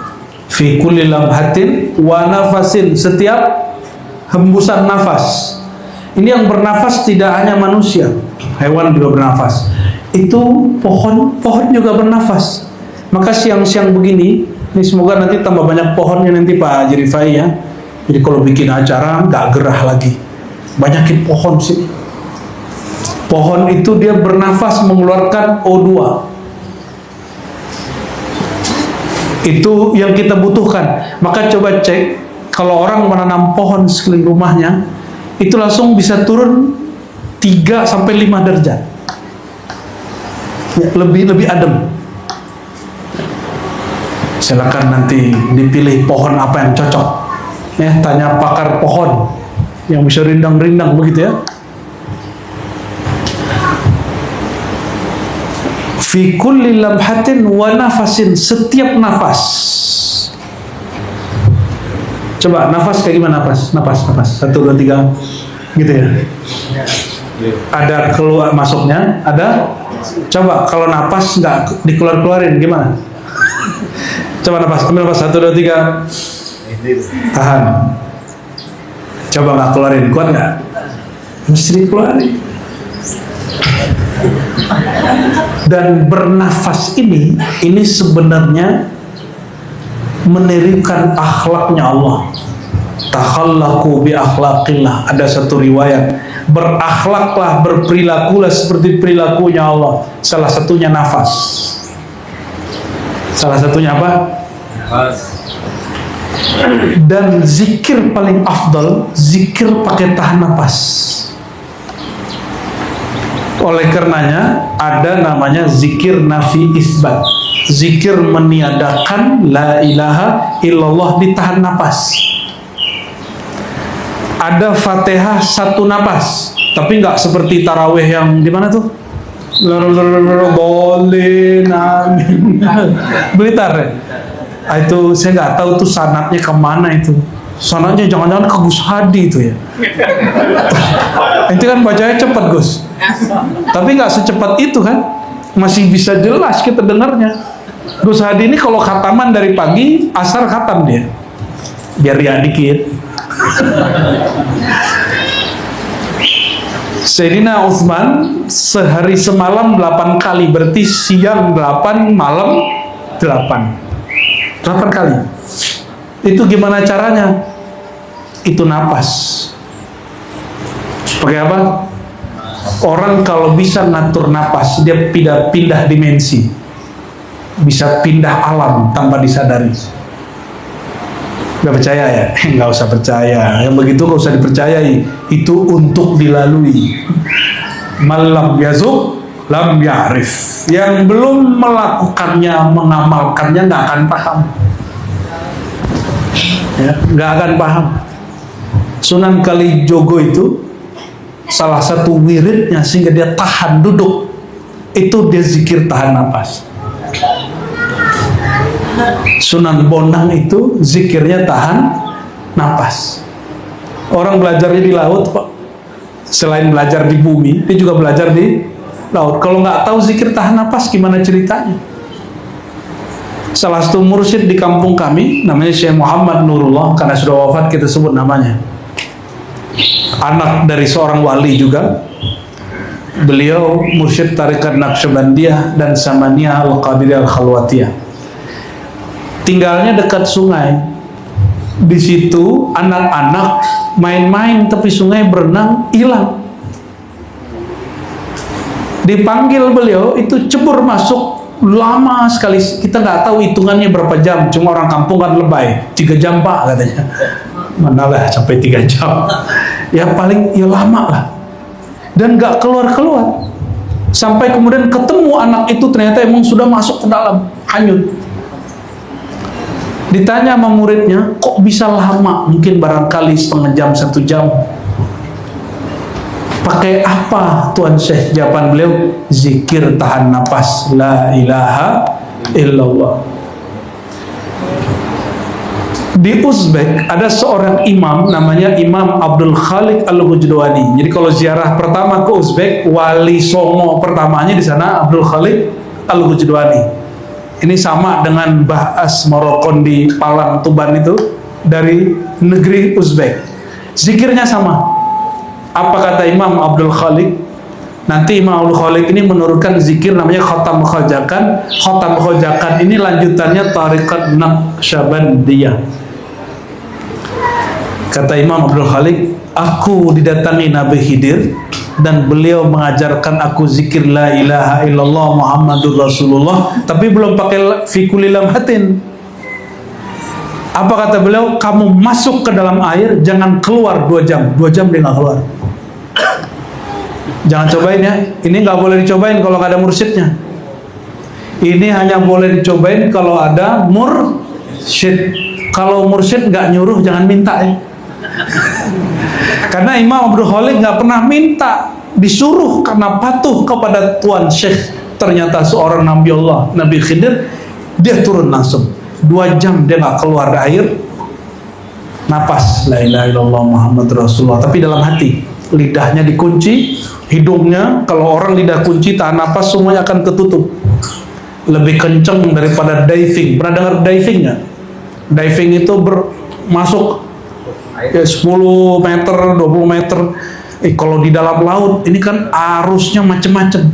fi kulli lamhatin wa nafasin, setiap hembusan nafas. Ini yang bernafas tidak hanya manusia, hewan juga bernafas. Itu pohon juga bernafas. Maka siang-siang begini, ini semoga nanti tambah banyak pohonnya nanti Pak Haji Rifai ya. Jadi kalau bikin acara nggak gerah lagi, banyakin pohon sih. Pohon itu dia bernafas mengeluarkan O2. Itu yang kita butuhkan. Maka coba cek, kalau orang menanam pohon sekeliling rumahnya, itu langsung bisa turun 3-5 derajat. Ya, lebih adem. Silakan nanti dipilih pohon apa yang cocok. Ya, tanya pakar pohon yang bisa rindang-rindang begitu ya. Fi kulli lamhatin wa nafasin, setiap nafas. Coba nafas kayak gimana nafas? Nafas. 1, 2, 3 gitu ya. Ada keluar masuknya, ada. Coba kalau nafas nggak dikeluarin gimana? Coba nafas, ambil nafas 1, 2, 3. Tahan. Coba nggak keluarin, kuat nggak? Mesti dikeluarin. Dan bernafas ini sebenarnya menirukan akhlaknya Allah. Takhallaqu bi akhlaqillah. Ada satu riwayat, berakhlaklah, berperilakulah seperti perilakunya Allah. Salah satunya nafas. Salah satunya apa? Nafas. Dan zikir paling afdal, zikir pakai tahan nafas. Oleh karenanya ada namanya zikir nafi isbat. Zikir meniadakan la ilaha illallah ditahan napas. Ada Fatihah 1 napas, tapi nggak seperti tarawih yang di mana tuh? Boleh amin. Blitar ya? Itu saya nggak tahu tuh sanatnya kemana itu. Sanatnya jangan-jangan ke Gus Hadi itu ya. Itu kan bacanya cepat Gus. Tapi nggak secepat itu kan. Masih bisa jelas kita dengarnya. Gus Hadi ini kalau khataman dari pagi, asar khatam dia. Biar ya dikit. Sayyidina Utsman sehari semalam 8 kali, berarti siang 8, malam 8 kali. Itu gimana caranya? Itu napas. Pakai apa? Orang kalau bisa ngatur napas, dia pindah dimensi, bisa pindah alam tanpa disadari. Gak percaya ya? Nggak usah percaya. Yang begitu gak usah dipercayai. Itu untuk dilalui. Malam yazuk lam ya'rif. Yang belum melakukannya, mengamalkannya nggak akan paham. Ya, nggak akan paham. Sunan Kalijogo itu salah satu wiridnya sehingga dia tahan duduk. Itu dia zikir tahan nafas. Sunan Bonang itu zikirnya tahan nafas. Orang belajarnya di laut, Pak. Selain belajar di bumi, dia juga belajar di laut. Kalau nggak tahu zikir tahan napas, gimana ceritanya? Salah satu mursyid di kampung kami, namanya Syekh Muhammad Nurullah, karena sudah wafat kita sebut namanya. Anak dari seorang wali juga. Beliau mursyid Tarekat Naqsyabandiyah dan Samaniyah Al-Qadiriyah Al-Khalwatiyah. Tinggalnya dekat sungai. Di situ anak-anak main-main tepi sungai, berenang, hilang. Dipanggil beliau, itu cebur masuk, lama sekali. Kita nggak tahu hitungannya berapa jam, cuma orang kampung kan lebay, 3 jam Pak katanya. Mana lah sampai 3 jam. Ya paling ya lama lah. Dan nggak keluar-keluar. Sampai kemudian ketemu anak itu, ternyata emang sudah masuk ke dalam, hanyut. Ditanya sama muridnya, kok bisa lama? Mungkin barangkali setengah jam, 1 jam. Pakai apa Tuan Syekh? Jawaban beliau, zikir tahan nafas, la ilaha illallah. Di Uzbek ada seorang imam namanya Imam Abdul Khalik Al-Ghujdawani. Jadi kalau ziarah pertama ke Uzbek, wali songo pertamanya di sana Abdul Khalik Al-Ghujdawani. Ini sama dengan Mbah Asmarokon di Palang Tuban itu, dari negeri Uzbek. Zikirnya sama. Apa kata Imam Abdul Khalik? Nanti Imam Abdul Khalik ini menurunkan zikir namanya Khatam Khojakan. Khatam Khojakan ini lanjutannya Tarekat Naqsyabandiyah. Kata Imam Abdul Khalik, aku didatangi Nabi Khidir dan beliau mengajarkan aku zikir la ilaha illallah Muhammadur Rasulullah, tapi belum pakai fi kulli lamhatin. Apa kata beliau? Kamu masuk ke dalam air, jangan keluar 2 jam. 2 jam dia nggak keluar. Jangan cobain ya. Ini nggak boleh dicobain kalau nggak ada mursyidnya. Ini hanya boleh dicobain kalau ada mursyid. Kalau mursyid nggak nyuruh, jangan minta ya. Karena Imam Abdul Khalik nggak pernah minta, disuruh karena patuh kepada Tuan Syekh. Ternyata seorang Nabi Allah, Nabi Khidir, dia turun langsung 2 jam dia nggak keluar dari air, napas la ilaha illallah Muhammad Rasulullah, tapi dalam hati. Lidahnya dikunci, hidungnya, kalau orang lidah kunci tahan napas semuanya akan ketutup. Lebih kenceng daripada diving. Pernah dengar diving nggak? Diving itu masuk 10 meter, 20 meter. Kalau di dalam laut ini kan arusnya macem-macem.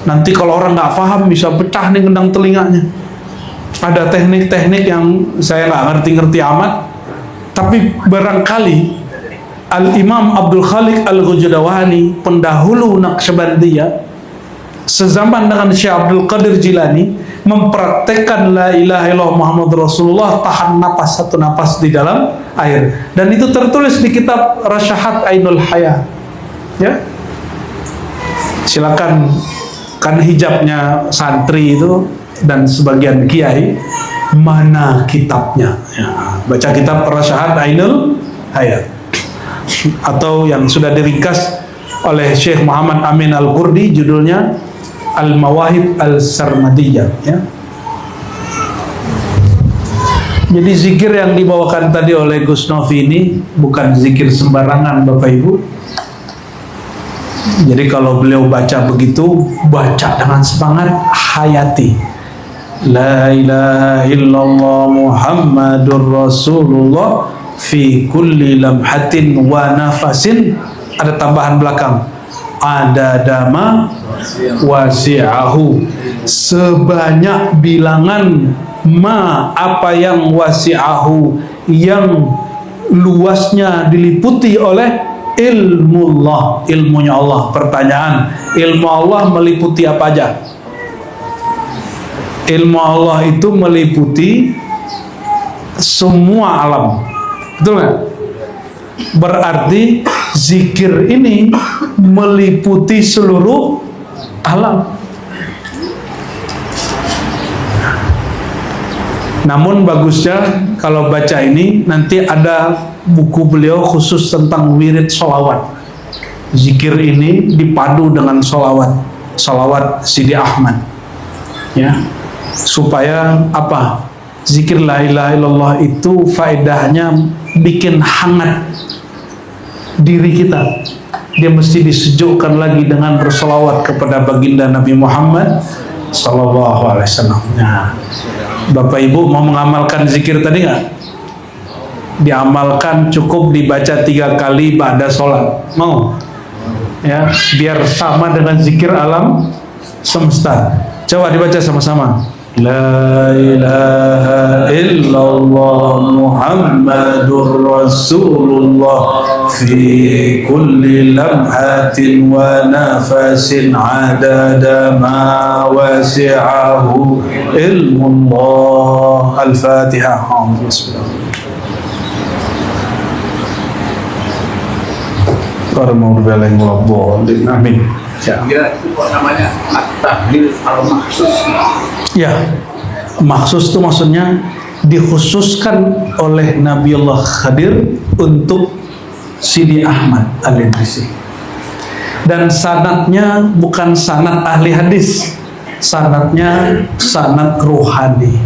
Nanti kalau orang nggak paham bisa pecah nih gendang telinganya. Ada teknik-teknik yang saya nggak ngerti-ngerti amat, tapi barangkali Al-Imam Abdul Khalik Al-Ghujdawani, pendahulu Naqsyabandiyah, sezaman dengan Syekh Abdul Qadir Jilani, mempraktekkan la ilaha illallah Muhammad Rasulullah, tahan napas 1 napas di dalam air. Dan itu tertulis di kitab Rasyahat Ainul Haya. Ya, silakan, kan hijabnya santri itu dan sebagian kiai, mana kitabnya ya, baca kitab Rasyahat Ainul Haya, atau yang sudah diringkas oleh Syekh Muhammad Amin Al-Qurdi, judulnya Al-Mawahib Al-Sarmadiyah ya. Jadi zikir yang dibawakan tadi oleh Gus Novi ini bukan zikir sembarangan Bapak Ibu. Jadi kalau beliau baca begitu, baca dengan semangat, hayati la ilaha illallah Muhammadur Rasulullah fi kulli lamhatin wa nafasin. Ada tambahan belakang, ada dama wasi'ahu, sebanyak bilangan ma, apa yang wasi'ahu, yang luasnya diliputi oleh ilmullah, ilmunya Allah. Pertanyaan, ilmu Allah meliputi apa aja? Ilmu Allah itu meliputi semua alam, betul nggak? Berarti zikir ini meliputi seluruh alam. Namun bagusnya kalau baca ini, nanti ada buku beliau khusus tentang wirid sholawat. Zikir ini dipadu dengan sholawat, sholawat Sidi Ahmad ya, supaya apa? Zikir la ilaha illallah itu faedahnya bikin hangat diri kita. Dia mesti disejukkan lagi dengan berselawat kepada baginda Nabi Muhammad sallallahu alaihi wasallam. Nah, Bapak Ibu mau mengamalkan zikir tadi nggak? Diamalkan, cukup dibaca 3 kali pada sholat. Mau? Ya, biar sama dengan zikir alam semesta. Coba dibaca sama-sama. La ilaha illallah Muhammadur Rasulullah fi kulli lamhatin wa nafasin adada ma wasi'ahu ilmullah. Al-Fatihah. Amin. Kira itu namanya at-tahlil al-maksus. Ya, maksus itu maksudnya dikhususkan oleh Nabiullah Khadir untuk Sidi Ahmad Al-Idrisi. Dan sanadnya bukan sanad ahli hadis, sanadnya sanad ruhani.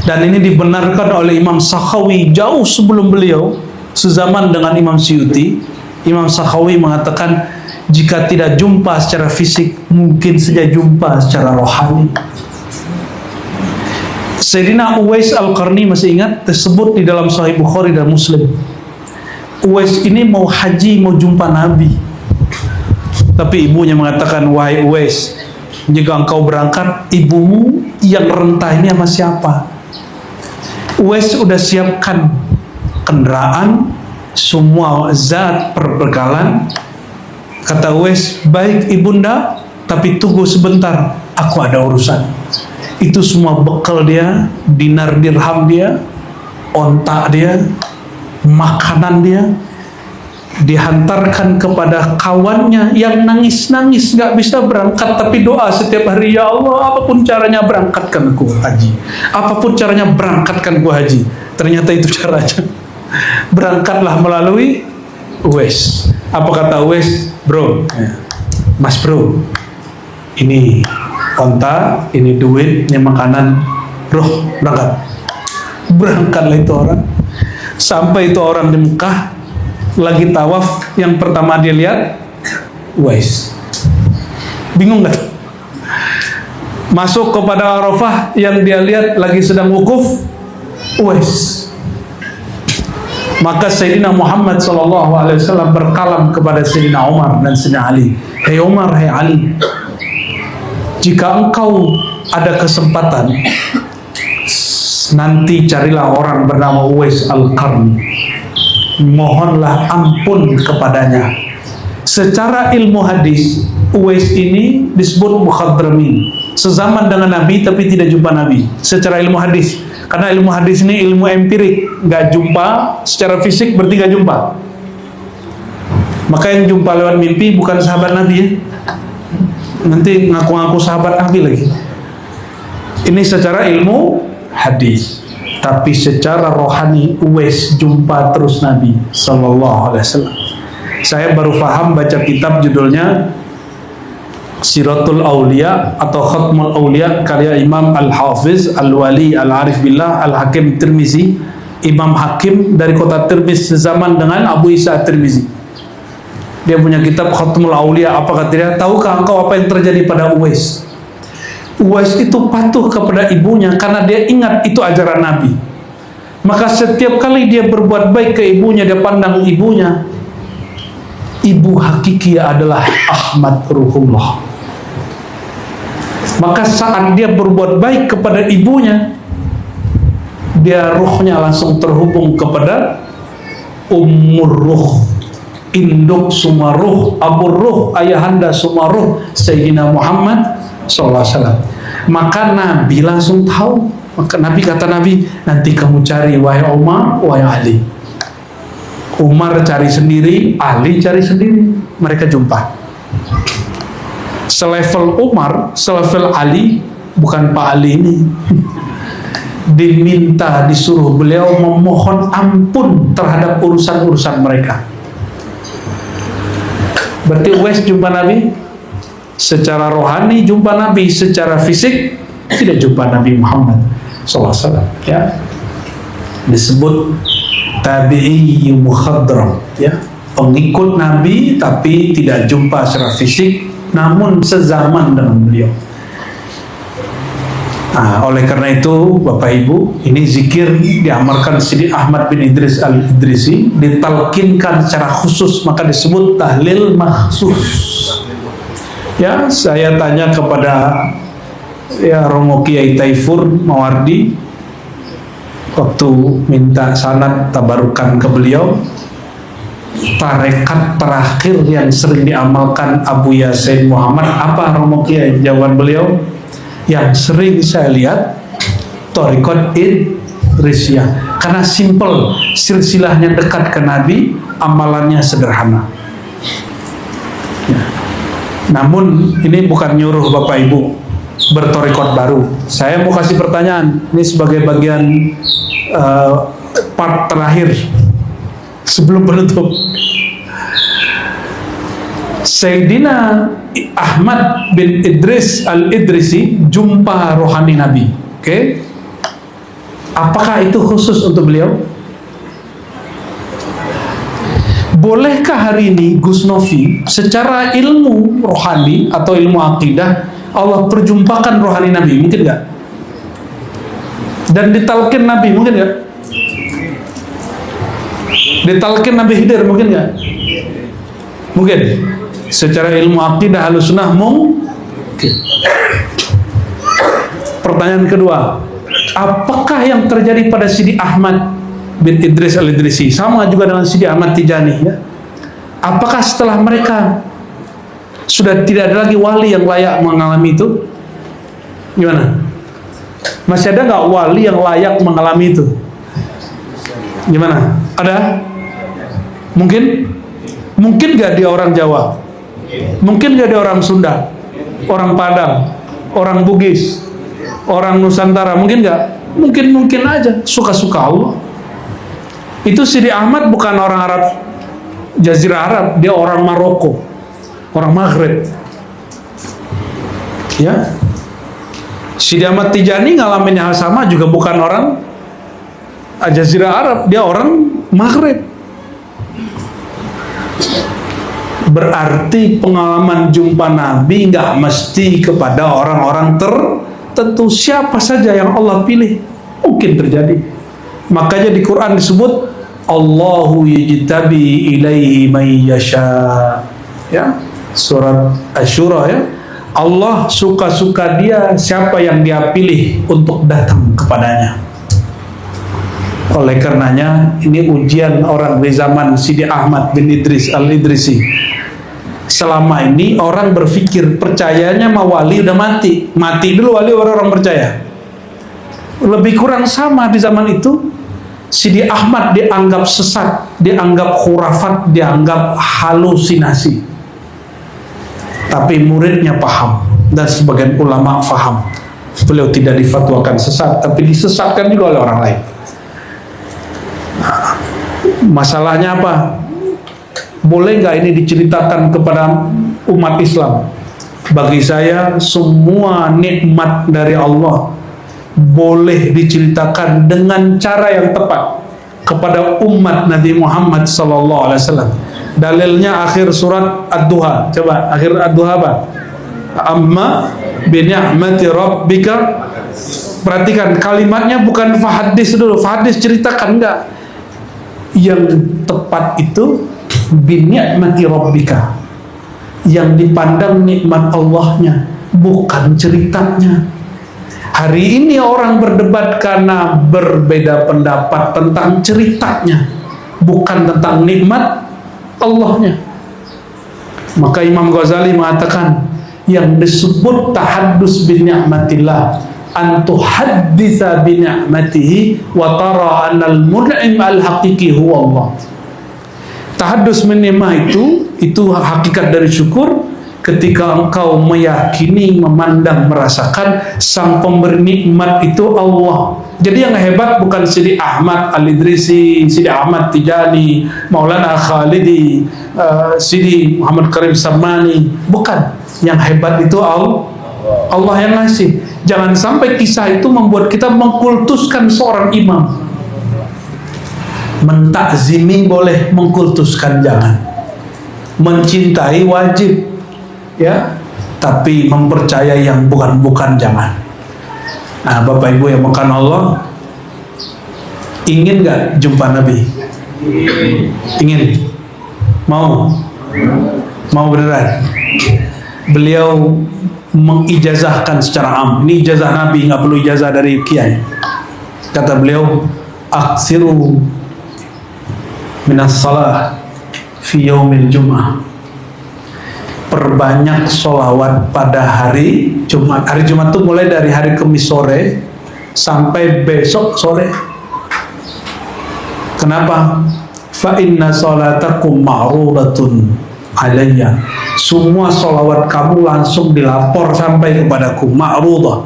Dan ini dibenarkan oleh Imam Sakhawi jauh sebelum beliau, sezaman dengan Imam Suyuti. Imam Sakhawi mengatakan, jika tidak jumpa secara fisik, mungkin saja jumpa secara rohani. Sayyidina Uwais Al-Qarni, masih ingat, tersebut di dalam Sahih Bukhari dan Muslim. Uwais ini mau haji, mau jumpa Nabi. Tapi ibunya mengatakan, wahai Uwais, jika engkau berangkat, ibumu yang rentah ini sama siapa? Uwais udah siapkan kendaraan, semua zat perbekalan. Kata Uwais, baik ibunda, tapi tunggu sebentar, aku ada urusan. Itu semua bekal dia, dinar dirham dia, ontak dia, makanan dia, dihantarkan kepada kawannya yang nangis-nangis gak bisa berangkat, tapi doa setiap hari, ya Allah, apapun caranya berangkatkan aku haji, apapun caranya berangkatkan aku haji. Ternyata itu caranya. Berangkatlah melalui Uwais. Apa kata Uwais? Bro, Mas bro, ini onta, ini duit, ini makanan, bro, berangkat. Berangkatlah itu orang. Sampai itu orang di Mekah, lagi tawaf, yang pertama dia lihat Uwais. Bingung gak? Masuk kepada Arafah, yang dia lihat lagi sedang wukuf Uwais. Maka Sayyidina Muhammad SAW berkalam kepada Sayyidina Umar dan Sayyidina Ali, hei Umar, hei Ali, jika engkau ada kesempatan, nanti carilah orang bernama Uwais Al-Qarni, mohonlah ampun kepadanya. Secara ilmu hadis, Uwais ini disebut mukhadramin, sezaman dengan Nabi tapi tidak jumpa Nabi. Secara ilmu hadis, karena ilmu hadis ini ilmu empirik, nggak jumpa secara fisik, berarti nggak jumpa. Maka yang jumpa lewat mimpi bukan sahabat Nabi ya. Nanti ngaku-ngaku sahabat Nabi lagi. Ini secara ilmu hadis. Tapi secara rohani, Uwais jumpa terus Nabi Sallallahu Alaihi Wasallam. Saya baru paham baca kitab judulnya Siratul Aulia atau Khatmul Aulia karya Imam Al-Hafiz Al-Wali Al-Arif Billah Al-Hakim Tirmizi. Imam Hakim dari kota Tirmiz sezaman dengan Abu Isa Tirmizi. Dia punya kitab Khatmul Aulia. Apa kata dia? Tahukah engkau apa yang terjadi pada Uwais? Uwais itu patuh kepada ibunya karena dia ingat itu ajaran Nabi. Maka setiap kali dia berbuat baik ke ibunya, dia pandang ibunya, ibu hakiki adalah Ahmad Ruhullah. Maka saat dia berbuat baik kepada ibunya, dia ruhnya langsung terhubung kepada Ummur Ruh, induk semua ruh, abur ruh, ayahanda semua ruh, Sayyidina Muhammad SAW. Maka Nabi langsung tahu. Maka Nabi kata Nabi, nanti kamu cari wahai Umar, wahai Ali. Umar cari sendiri, Ali cari sendiri. Mereka jumpa. Selevel Umar, selevel Ali, bukan Pak Ali ini. Diminta, disuruh beliau memohon ampun terhadap urusan-urusan mereka. Berarti Uwais jumpa Nabi secara rohani, jumpa Nabi secara fisik, tidak jumpa Nabi Muhammad SAW. Ya, disebut tabi'i mukhadram, ya, pengikut Nabi tapi tidak jumpa secara fisik, namun sezaman dengan beliau. Nah, oleh karena itu Bapak Ibu, ini zikir diamalkan Sidi Ahmad bin Idris Al-Idrisi, ditalkinkan secara khusus, maka disebut tahlil makhsus. Ya, saya tanya kepada Romo Kiai Taifur Mawardi waktu minta sanad tabarukan ke beliau, tarekat terakhir yang sering diamalkan Abu Yasin Muhammad apa, Romo Kiai? Jawaban beliau, yang sering saya lihat tarekat Idrisiyah, karena simple, silsilahnya dekat ke Nabi, amalannya sederhana. Ya. Namun ini bukan nyuruh Bapak Ibu bertorikot baru. Saya mau kasih pertanyaan, ini sebagai bagian part terakhir sebelum penutup. Sayyidina Ahmad bin Idris Al-Idrisi jumpa rohani Nabi. Oke? Apakah itu khusus untuk beliau? Bolehkah hari ini Gus Novi secara ilmu rohani atau ilmu akidah Allah perjumpakan rohani Nabi? Mungkin nggak? Dan ditalkin Nabi? Mungkin nggak? Ditalkin Nabi Khidir? Mungkin nggak? Mungkin. Secara ilmu akidah Ahlussunnah mungkin. Pertanyaan kedua, apakah yang terjadi pada Sidi Ahmad bin Idris Al-Idrisi sama juga dengan Sidi Ahmad Tijani, ya? Apakah setelah mereka sudah tidak ada lagi wali yang layak mengalami itu? Gimana? Masih ada nggak wali yang layak mengalami itu? Gimana? Ada? Mungkin? Mungkin nggak dia orang Jawa? Mungkin nggak dia orang Sunda? Orang Padang? Orang Bugis? Orang Nusantara? Mungkin nggak? Mungkin aja, suka-suka Allah. Itu Sidi Ahmad bukan orang Arab Jazirah Arab, dia orang Maroko, orang Maghrib. Ya, Sidi Ahmad Tijani ngalamin hal sama, juga bukan orang Jazirah Arab, dia orang Maghrib. Berarti pengalaman jumpa Nabi nggak mesti kepada orang-orang tertentu, siapa saja yang Allah pilih mungkin terjadi. Makanya di Quran disebut Allahu yajtabi ilaihi may yasha. Ya, surat Asy-Syura, ya. Allah suka-suka dia siapa yang dia pilih untuk datang kepadanya. Oleh karenanya ini ujian orang di zaman Sidi Ahmad bin Idris Al-Idrisi. Selama ini orang berpikir percayanya sama wali udah mati dulu wali orang percaya. Lebih kurang sama di zaman itu. Sidi Ahmad dianggap sesat, dianggap khurafat, dianggap halusinasi. Tapi muridnya paham dan sebagian ulama paham. Beliau tidak difatwakan sesat, tapi disesatkan juga oleh orang lain. Nah, masalahnya apa? Boleh nggak ini diceritakan kepada umat Islam? Bagi saya semua nikmat dari Allah boleh diceritakan dengan cara yang tepat kepada umat Nabi Muhammad SAW. Dalilnya akhir surat Ad-Duha. Coba akhir Ad-Duha apa? Amma bi ni'mati rabbika. Perhatikan kalimatnya, bukan fahadis dulu. Fahadis ceritakan, enggak. Yang tepat itu bi ni'mati rabbika, yang dipandang nikmat Allahnya, bukan ceritanya. Hari ini orang berdebat karena berbeda pendapat tentang ceritanya, bukan tentang nikmat Allahnya. Maka Imam Ghazali mengatakan yang disebut tahaddus bi ni'matillah an tuhadditsa bi ni'matihi wa tara anna al-mun'im al-haqiqi huwa Allah. Tahaddus bi ni'mah itu hakikat dari syukur. Ketika engkau meyakini, memandang, merasakan sang pemberi nikmat itu Allah. Jadi yang hebat bukan Sidi Ahmad Al-Idrisi, Sidi Ahmad Tijani, Maulana Khalidi, Sidi Muhammad Karim Samani. Bukan. Yang hebat itu Allah yang ngasih. Jangan sampai kisah itu membuat kita mengkultuskan seorang imam. Mentakzimi boleh, mengkultuskan jangan. Mencintai wajib, ya, tapi mempercayai yang bukan-bukan jangan. Nah, Bapak Ibu yang makan Allah, ingin gak jumpa Nabi? Ingin? Mau? Mau beneran? Beliau mengijazahkan secara am. Ini ijazah Nabi, nggak perlu ijazah dari kiai. Kata beliau, aksiru minas salah fi yaumil jum'ah. Perbanyak sholawat pada hari Jumat. Hari Jumat itu mulai dari hari Kamis sore sampai besok sore. Kenapa? Fa inna sholatakum ma'rudatun alayya. Semua sholawat kamu langsung dilapor sampai kepadaku. Ma'rudah.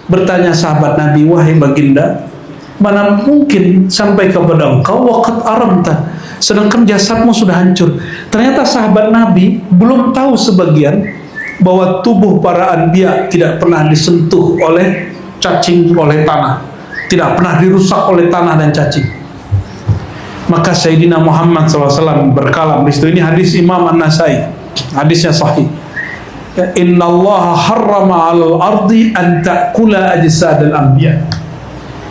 Bertanya sahabat Nabi, wahai baginda, mana mungkin sampai kepada engkau waqad aramta, sedangkan jasadmu sudah hancur. Ternyata sahabat Nabi belum tahu sebagian bahwa tubuh para anbiya tidak pernah disentuh oleh cacing, oleh tanah, tidak pernah dirusak oleh tanah dan cacing. Maka Sayyidina Muhammad SAW berkalam di situ. Ini hadis Imam An-Nasai, hadisnya sahih. Inna Allah harrama 'alal ardi an ta'kula ajsadal anbiya.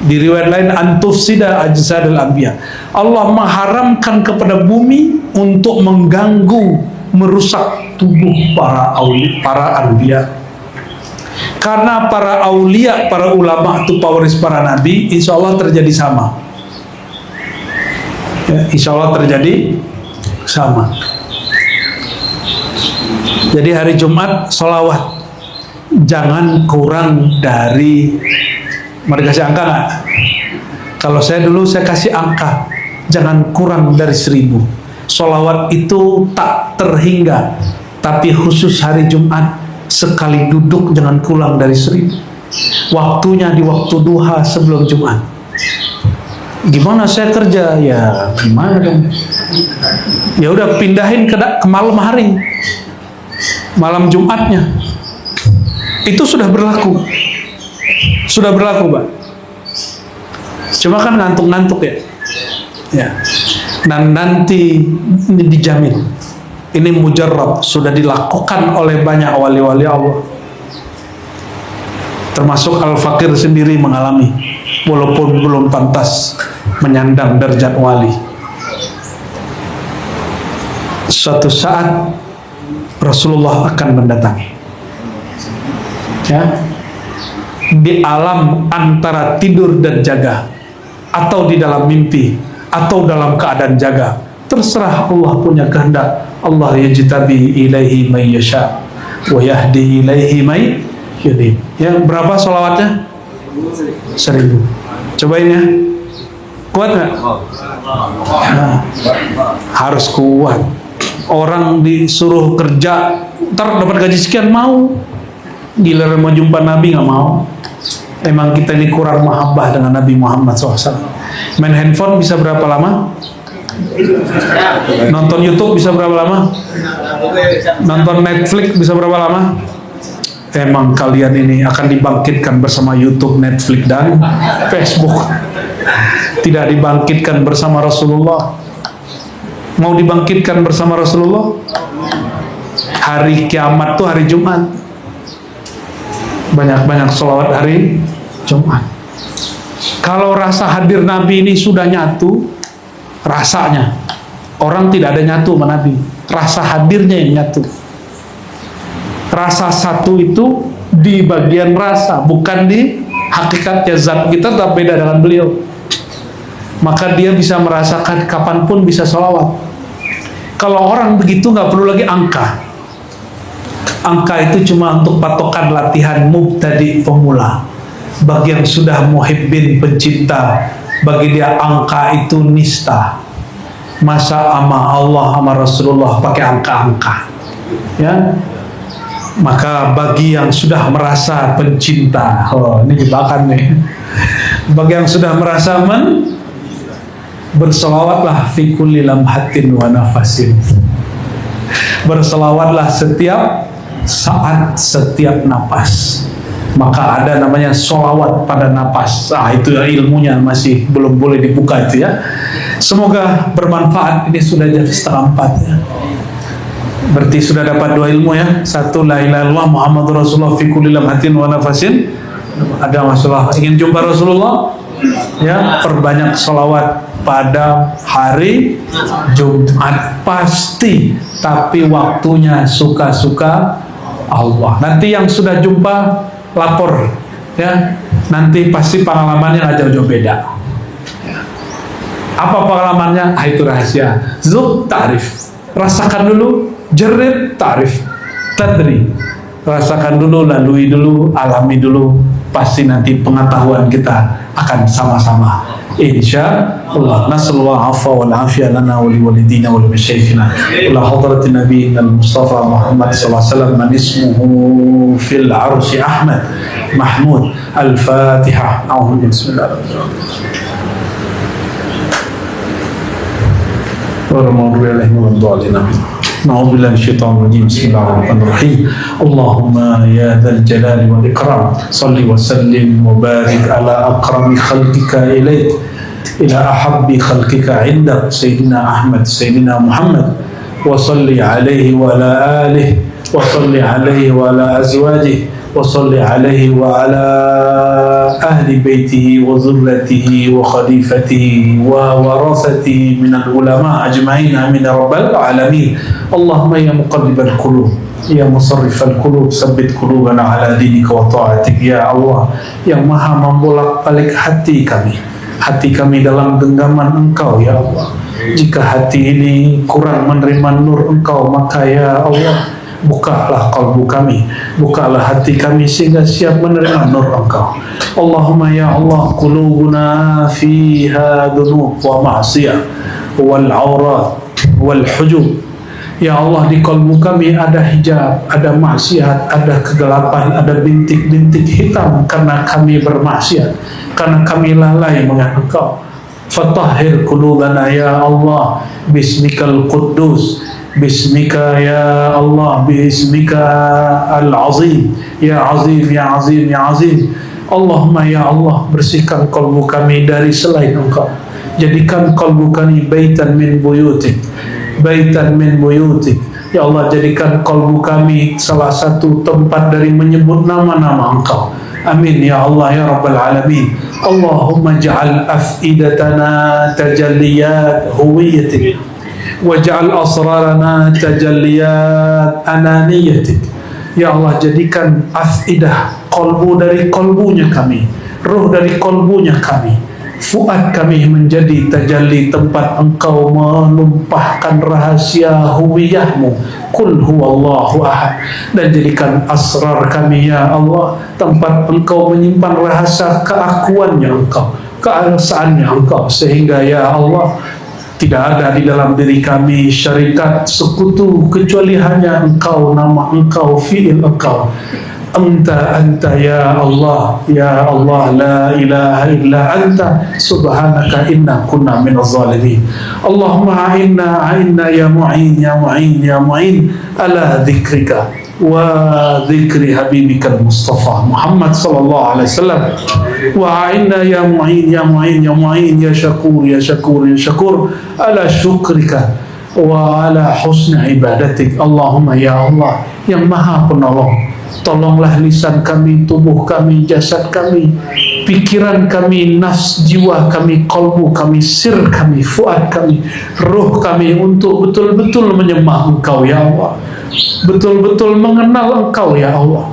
Di riwayat lain antufsida ajsadal anbiya. Allah mengharamkan kepada bumi untuk mengganggu, merusak tubuh para anbiya. Karena para aulia, para ulama itu pewaris para nabi, insya Allah terjadi sama. Ya, insya Allah terjadi sama. Jadi hari Jumat sholawat jangan kurang dari, mari kasih angka nggak? Kalau saya dulu saya kasih angka, jangan kurang dari 1000. Sholawat itu tak terhingga, tapi khusus hari Jumat sekali duduk jangan kurang dari 1000. Waktunya di waktu duha sebelum Jumat. Gimana saya kerja? Ya gimana dong? Ya udah pindahin ke malam hari, malam Jumatnya. Itu sudah berlaku, Pak. Cuma kan ngantuk-ngantuk ya. Ya. Dan nanti ini dijamin, ini mujarrab, sudah dilakukan oleh banyak wali-wali Allah. Termasuk Al-Fakir sendiri mengalami, walaupun belum pantas menyandang derajat wali. Suatu saat Rasulullah akan mendatangi, ya, di alam antara tidur dan jaga, atau di dalam mimpi, atau dalam keadaan jaga, terserah Allah punya kehendak. Allah yajtabi ilaihi may yasha wa yahdi ilaihi may yunib. Ya, berapa sholawatnya? 1000. Cobain ya. Kuat nggak? Nah, harus kuat. Orang disuruh kerja, ntar dapat gaji sekian, mau. Giliran mau jumpa Nabi nggak mau. Emang kita ini kurang mahabbah dengan Nabi Muhammad SAW. Main handphone bisa berapa lama? Nonton YouTube bisa berapa lama? Nonton Netflix bisa berapa lama? Emang kalian ini akan dibangkitkan bersama YouTube, Netflix, dan Facebook. Tidak dibangkitkan bersama Rasulullah. Mau dibangkitkan bersama Rasulullah? Hari kiamat tuh hari Jumat. Banyak-banyak sholawat hari Jumat. Kalau rasa hadir Nabi ini sudah nyatu, rasanya orang tidak ada nyatu sama Nabi, rasa hadirnya yang nyatu. Rasa satu itu di bagian rasa, bukan di hakikatnya. Zat kita tak beda dengan beliau, maka dia bisa merasakan kapanpun bisa sholawat. Kalau orang begitu nggak perlu lagi angka. Angka itu cuma untuk patokan latihan mubtadi, pemula. Bagi yang sudah muhibbin, pencinta, bagi dia angka itu nista. Masa ama Allah sama Rasulullah pakai angka-angka, ya. Maka bagi yang sudah merasa pencinta, oh ini jebakan nih. Bagi yang sudah merasa berselawatlah fi kulli lamhatin wa nafasin. Berselawatlah setiap saat, setiap napas. Maka ada namanya sholawat pada napas. Itu ilmunya masih belum boleh dibuka itu ya. Semoga bermanfaat. Ini sudah jam 3:30 ya. Berarti sudah dapat 2 ilmu ya. Satu, la ilaha illallah Muhammadur Rasulullah fi kulli lamhatin wa nafasin. Ada masalah ingin jumpa Rasulullah, ya perbanyak salawat pada hari Jumat pasti, tapi waktunya suka-suka Allah. Nanti yang sudah jumpa lapor, ya nanti pasti pengalamannya nggak jauh-jauh beda. Apa pengalamannya? Itu rahasia. Zuk ta'rif, rasakan dulu, jerib ta'rif, tadri, rasakan dulu, lalui dulu, alami dulu, pasti nanti pengetahuan kita akan sama-sama insya Allah. Nasallallahu afwa wal afiyah lana wa liwalidina wa limasyayikhina ila hadratin nabiyina al-mustafa Muhammad sallallahu alaihi wasallam man ismuhu fil arsy Ahmad Mahmud. Al-Fatihah. A'udzu bismillahirrahmanirrahim. نعوذ بالله من الشيطان الرجيم. بسم الله الرحمن الرحيم. اللهم يا ذا الجلال والإكرام صل وسلم وبارك على أكرم خلقك إليك إلى أحب خلقك عندك سيدنا أحمد سيدنا محمد وصل عليه وعلى آله وصل عليه وعلى أزواجه وصل عليه وعلى أهل بيته وذريته وخليفته وورثته من العلماء أجمعين آمين يا رب العالمين. اللهم يا مقلب القلوب يا مصرف القلوب ثبت قلوبنا على دينك وطاعتك. Ya Allah yang maha membolak-balik hati kami dalam genggaman Engkau ya Allah. Jika hati ini kurang menerima nur Engkau, maka ya Allah bukalah kalbu kami, bukalah hati kami sehingga siap menerima nur Engkau. Allahumma ya Allah, qulubuna fiha dhunub wa ma'siyah wal aurat wal hujub. Ya Allah, di kalbu kami ada hijab, ada maksiat, ada kegelapan, ada bintik-bintik hitam karena kami bermaksiat, karena kami lalai mengingat Engkau. Fatahhir qulubana ya Allah bismikal quddus. Bismika ya Allah, bismika al-azim, ya azim, ya azim, ya azim. Allahumma ya Allah, bersihkan kalbu kami dari selain Engkau. Jadikan kalbu kami baitan min buyutik, baitan min buyutik. Ya Allah, jadikan kalbu kami salah satu tempat dari menyebut nama-nama Engkau. Amin ya Allah ya Rabbal Alamin. Allahumma ja'al af'idatana tajalliyat huwiyatik waj'al asrarana tajalliyat ananiyatik. Ya Allah, jadikan afidah, kolbu dari kolbunya kami, ruh dari kolbunya kami, fuad kami menjadi tajalli tempat Engkau menumpahkan rahasia huwiyahmu, Qul huwallahu ahad. Dan jadikan asrar kami ya Allah tempat Engkau menyimpan rahasia keakuannya Engkau, keesaannya Engkau, sehingga ya Allah tidak ada di dalam diri kami syarikat sekutu kecuali hanya Engkau, nama Engkau, fi'il Engkau. Anta ya Allah, ya Allah, la ilaha illa anta subhanaka inna kunna minaz zalimin. Allahumma a'inna ya mu'in ya mu'in ya mu'in ala dzikrika wa dzikri habibikal Mustafa Muhammad sallallahu alaihi wasallam. Wa a'inna ya mu'in ya mu'in ya mu'in ya syakur ya syakur ya syakur ala syukrika wa ala husni ibadatik. Allahumma ya Allah yang maha penolong, tolonglah lisan kami, tubuh kami, jasad kami, pikiran kami, nafs, jiwa kami, kalbu kami, sir kami, fuad kami, ruh kami untuk betul-betul menyembah Engkau ya Allah, betul-betul mengenal Engkau ya Allah.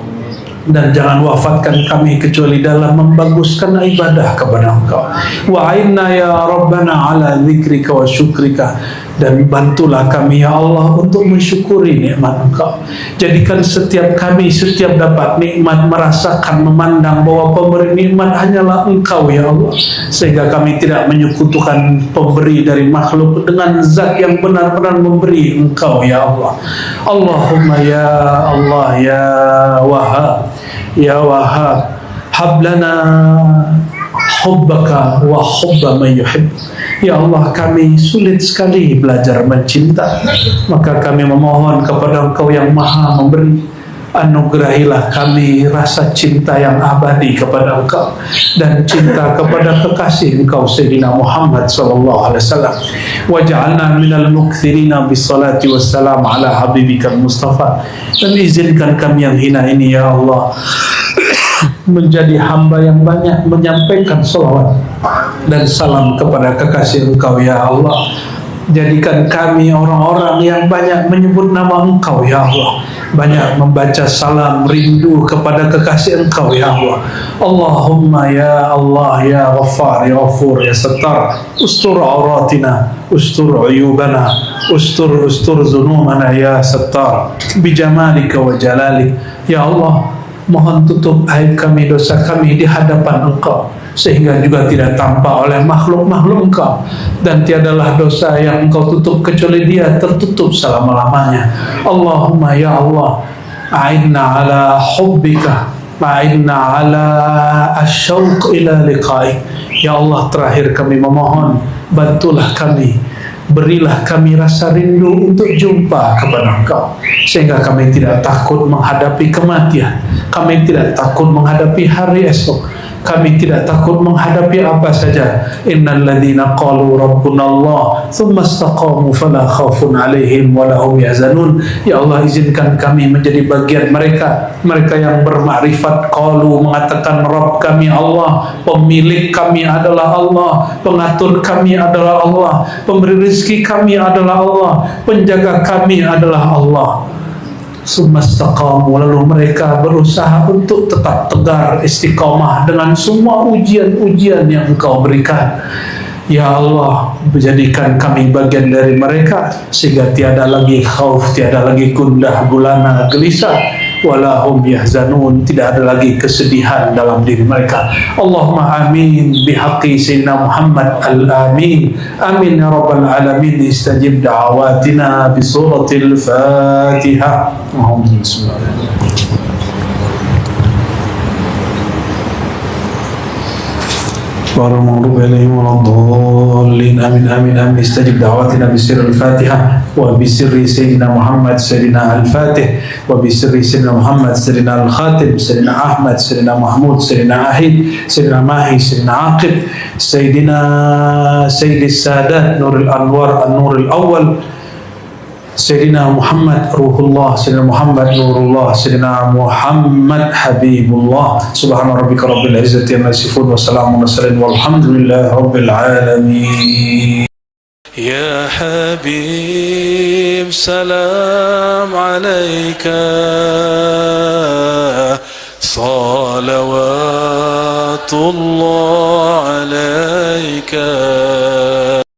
Dan jangan wafatkan kami kecuali dalam membaguskan ibadah kepada Engkau. Wa a'inna ya Rabbana ala dzikrika wa syukrika. Dan bantulah kami ya Allah untuk mensyukuri nikmat Engkau. Jadikan setiap kami, setiap dapat nikmat, merasakan, memandang bahwa pemberi nikmat hanyalah Engkau ya Allah, sehingga kami tidak menyekutukan pemberi dari makhluk dengan zat yang benar-benar memberi, Engkau ya Allah. Allahumma ya Allah ya Wahhab ya Wahhab, hablana hubbaka wa hubba man yuhib. Ya Allah, kami sulit sekali belajar mencinta, maka kami memohon kepada Engkau yang maha memberi, Anugerahilah kami rasa cinta yang abadi kepada Engkau dan cinta kepada kekasih Engkau Sayyidina Muhammad sallallahu alaihi wasallam. Waj'alna minal mukthirina bis-salati wassalam ala habibika Mustafa. Dan izinkan kami yang hina ini ya Allah menjadi hamba yang banyak menyampaikan salawat dan salam kepada kekasih Engkau ya Allah. Jadikan kami orang-orang yang banyak menyebut nama Engkau ya Allah, banyak membaca salam rindu kepada kekasih Engkau ya Allah. Allahumma ya Allah ya Ghaffar ya Ghafur ya Sattar, ustur auratina, ustur uyubana, ustur zunumana ya Sattar, bijamalika wa jalalik. Ya Allah, mohon tutup aib kami, dosa kami di hadapan Engkau, sehingga juga tidak tampak oleh makhluk-makhluk Engkau, dan tiadalah dosa yang Engkau tutup kecuali dia tertutup selama-lamanya. Allahumma ya Allah, a'inna ala hubbika, a'inna ala asyauq ila liqa'i. Ya Allah, terakhir kami memohon, bantulah kami, berilah kami rasa rindu untuk jumpa kepada Engkau, sehingga kami tidak takut menghadapi kematian, kami tidak takut menghadapi hari esok, kami tidak takut menghadapi apa saja. Innal ladzina qalu rabbuna Allah tsumma istaqamu fala khaufun 'alaihim wa lahum yahzanun. Ya Allah, izinkan kami menjadi bagian mereka yang bermakrifat, qalu, mengatakan Rabb kami Allah, pemilik kami adalah Allah, pengatur kami adalah Allah, pemberi rezeki kami adalah Allah, penjaga kami adalah Allah. Sumastaqamu, lalu mereka berusaha untuk tetap tegar, istiqamah dengan semua ujian-ujian yang Engkau berikan. Ya Allah, menjadikan kami bagian dari mereka, sehingga tiada lagi khauf, tiada lagi gundah gulana gelisah, walahum yahzanun, tidak ada lagi kesedihan dalam diri mereka. Allahumma amin bihaqqi sayyidina Muhammad al-amin. Amin ya rabbal alamin. Istajib da'awatina bi suratil Fatihah. Bismillahirrahmanirrahim. Warahmatullahi عليهم ولا الضالين آمين آمين آمين. استجب دعواتنا بسر الفاتحة وبسر سيدنا محمد سيدنا الفاتح وبسر سيدنا محمد سيدنا الخاتم سيدنا أحمد سيدنا محمود سيدنا عهيد سيدنا ماهي سيدنا عاقب سيدنا سيد السادات نور الأنوار النور الأول Sayyidina Muhammad Ruhullah, Sayyidina Muhammad Nurullah, Sayyidina Muhammad Habibullah. Subhana rabbika rabbil izzati amma yasifun wa salamun alal walhamdulillahi rabbil alamin. Ya Habib, salam alayka, salawatullah alayka.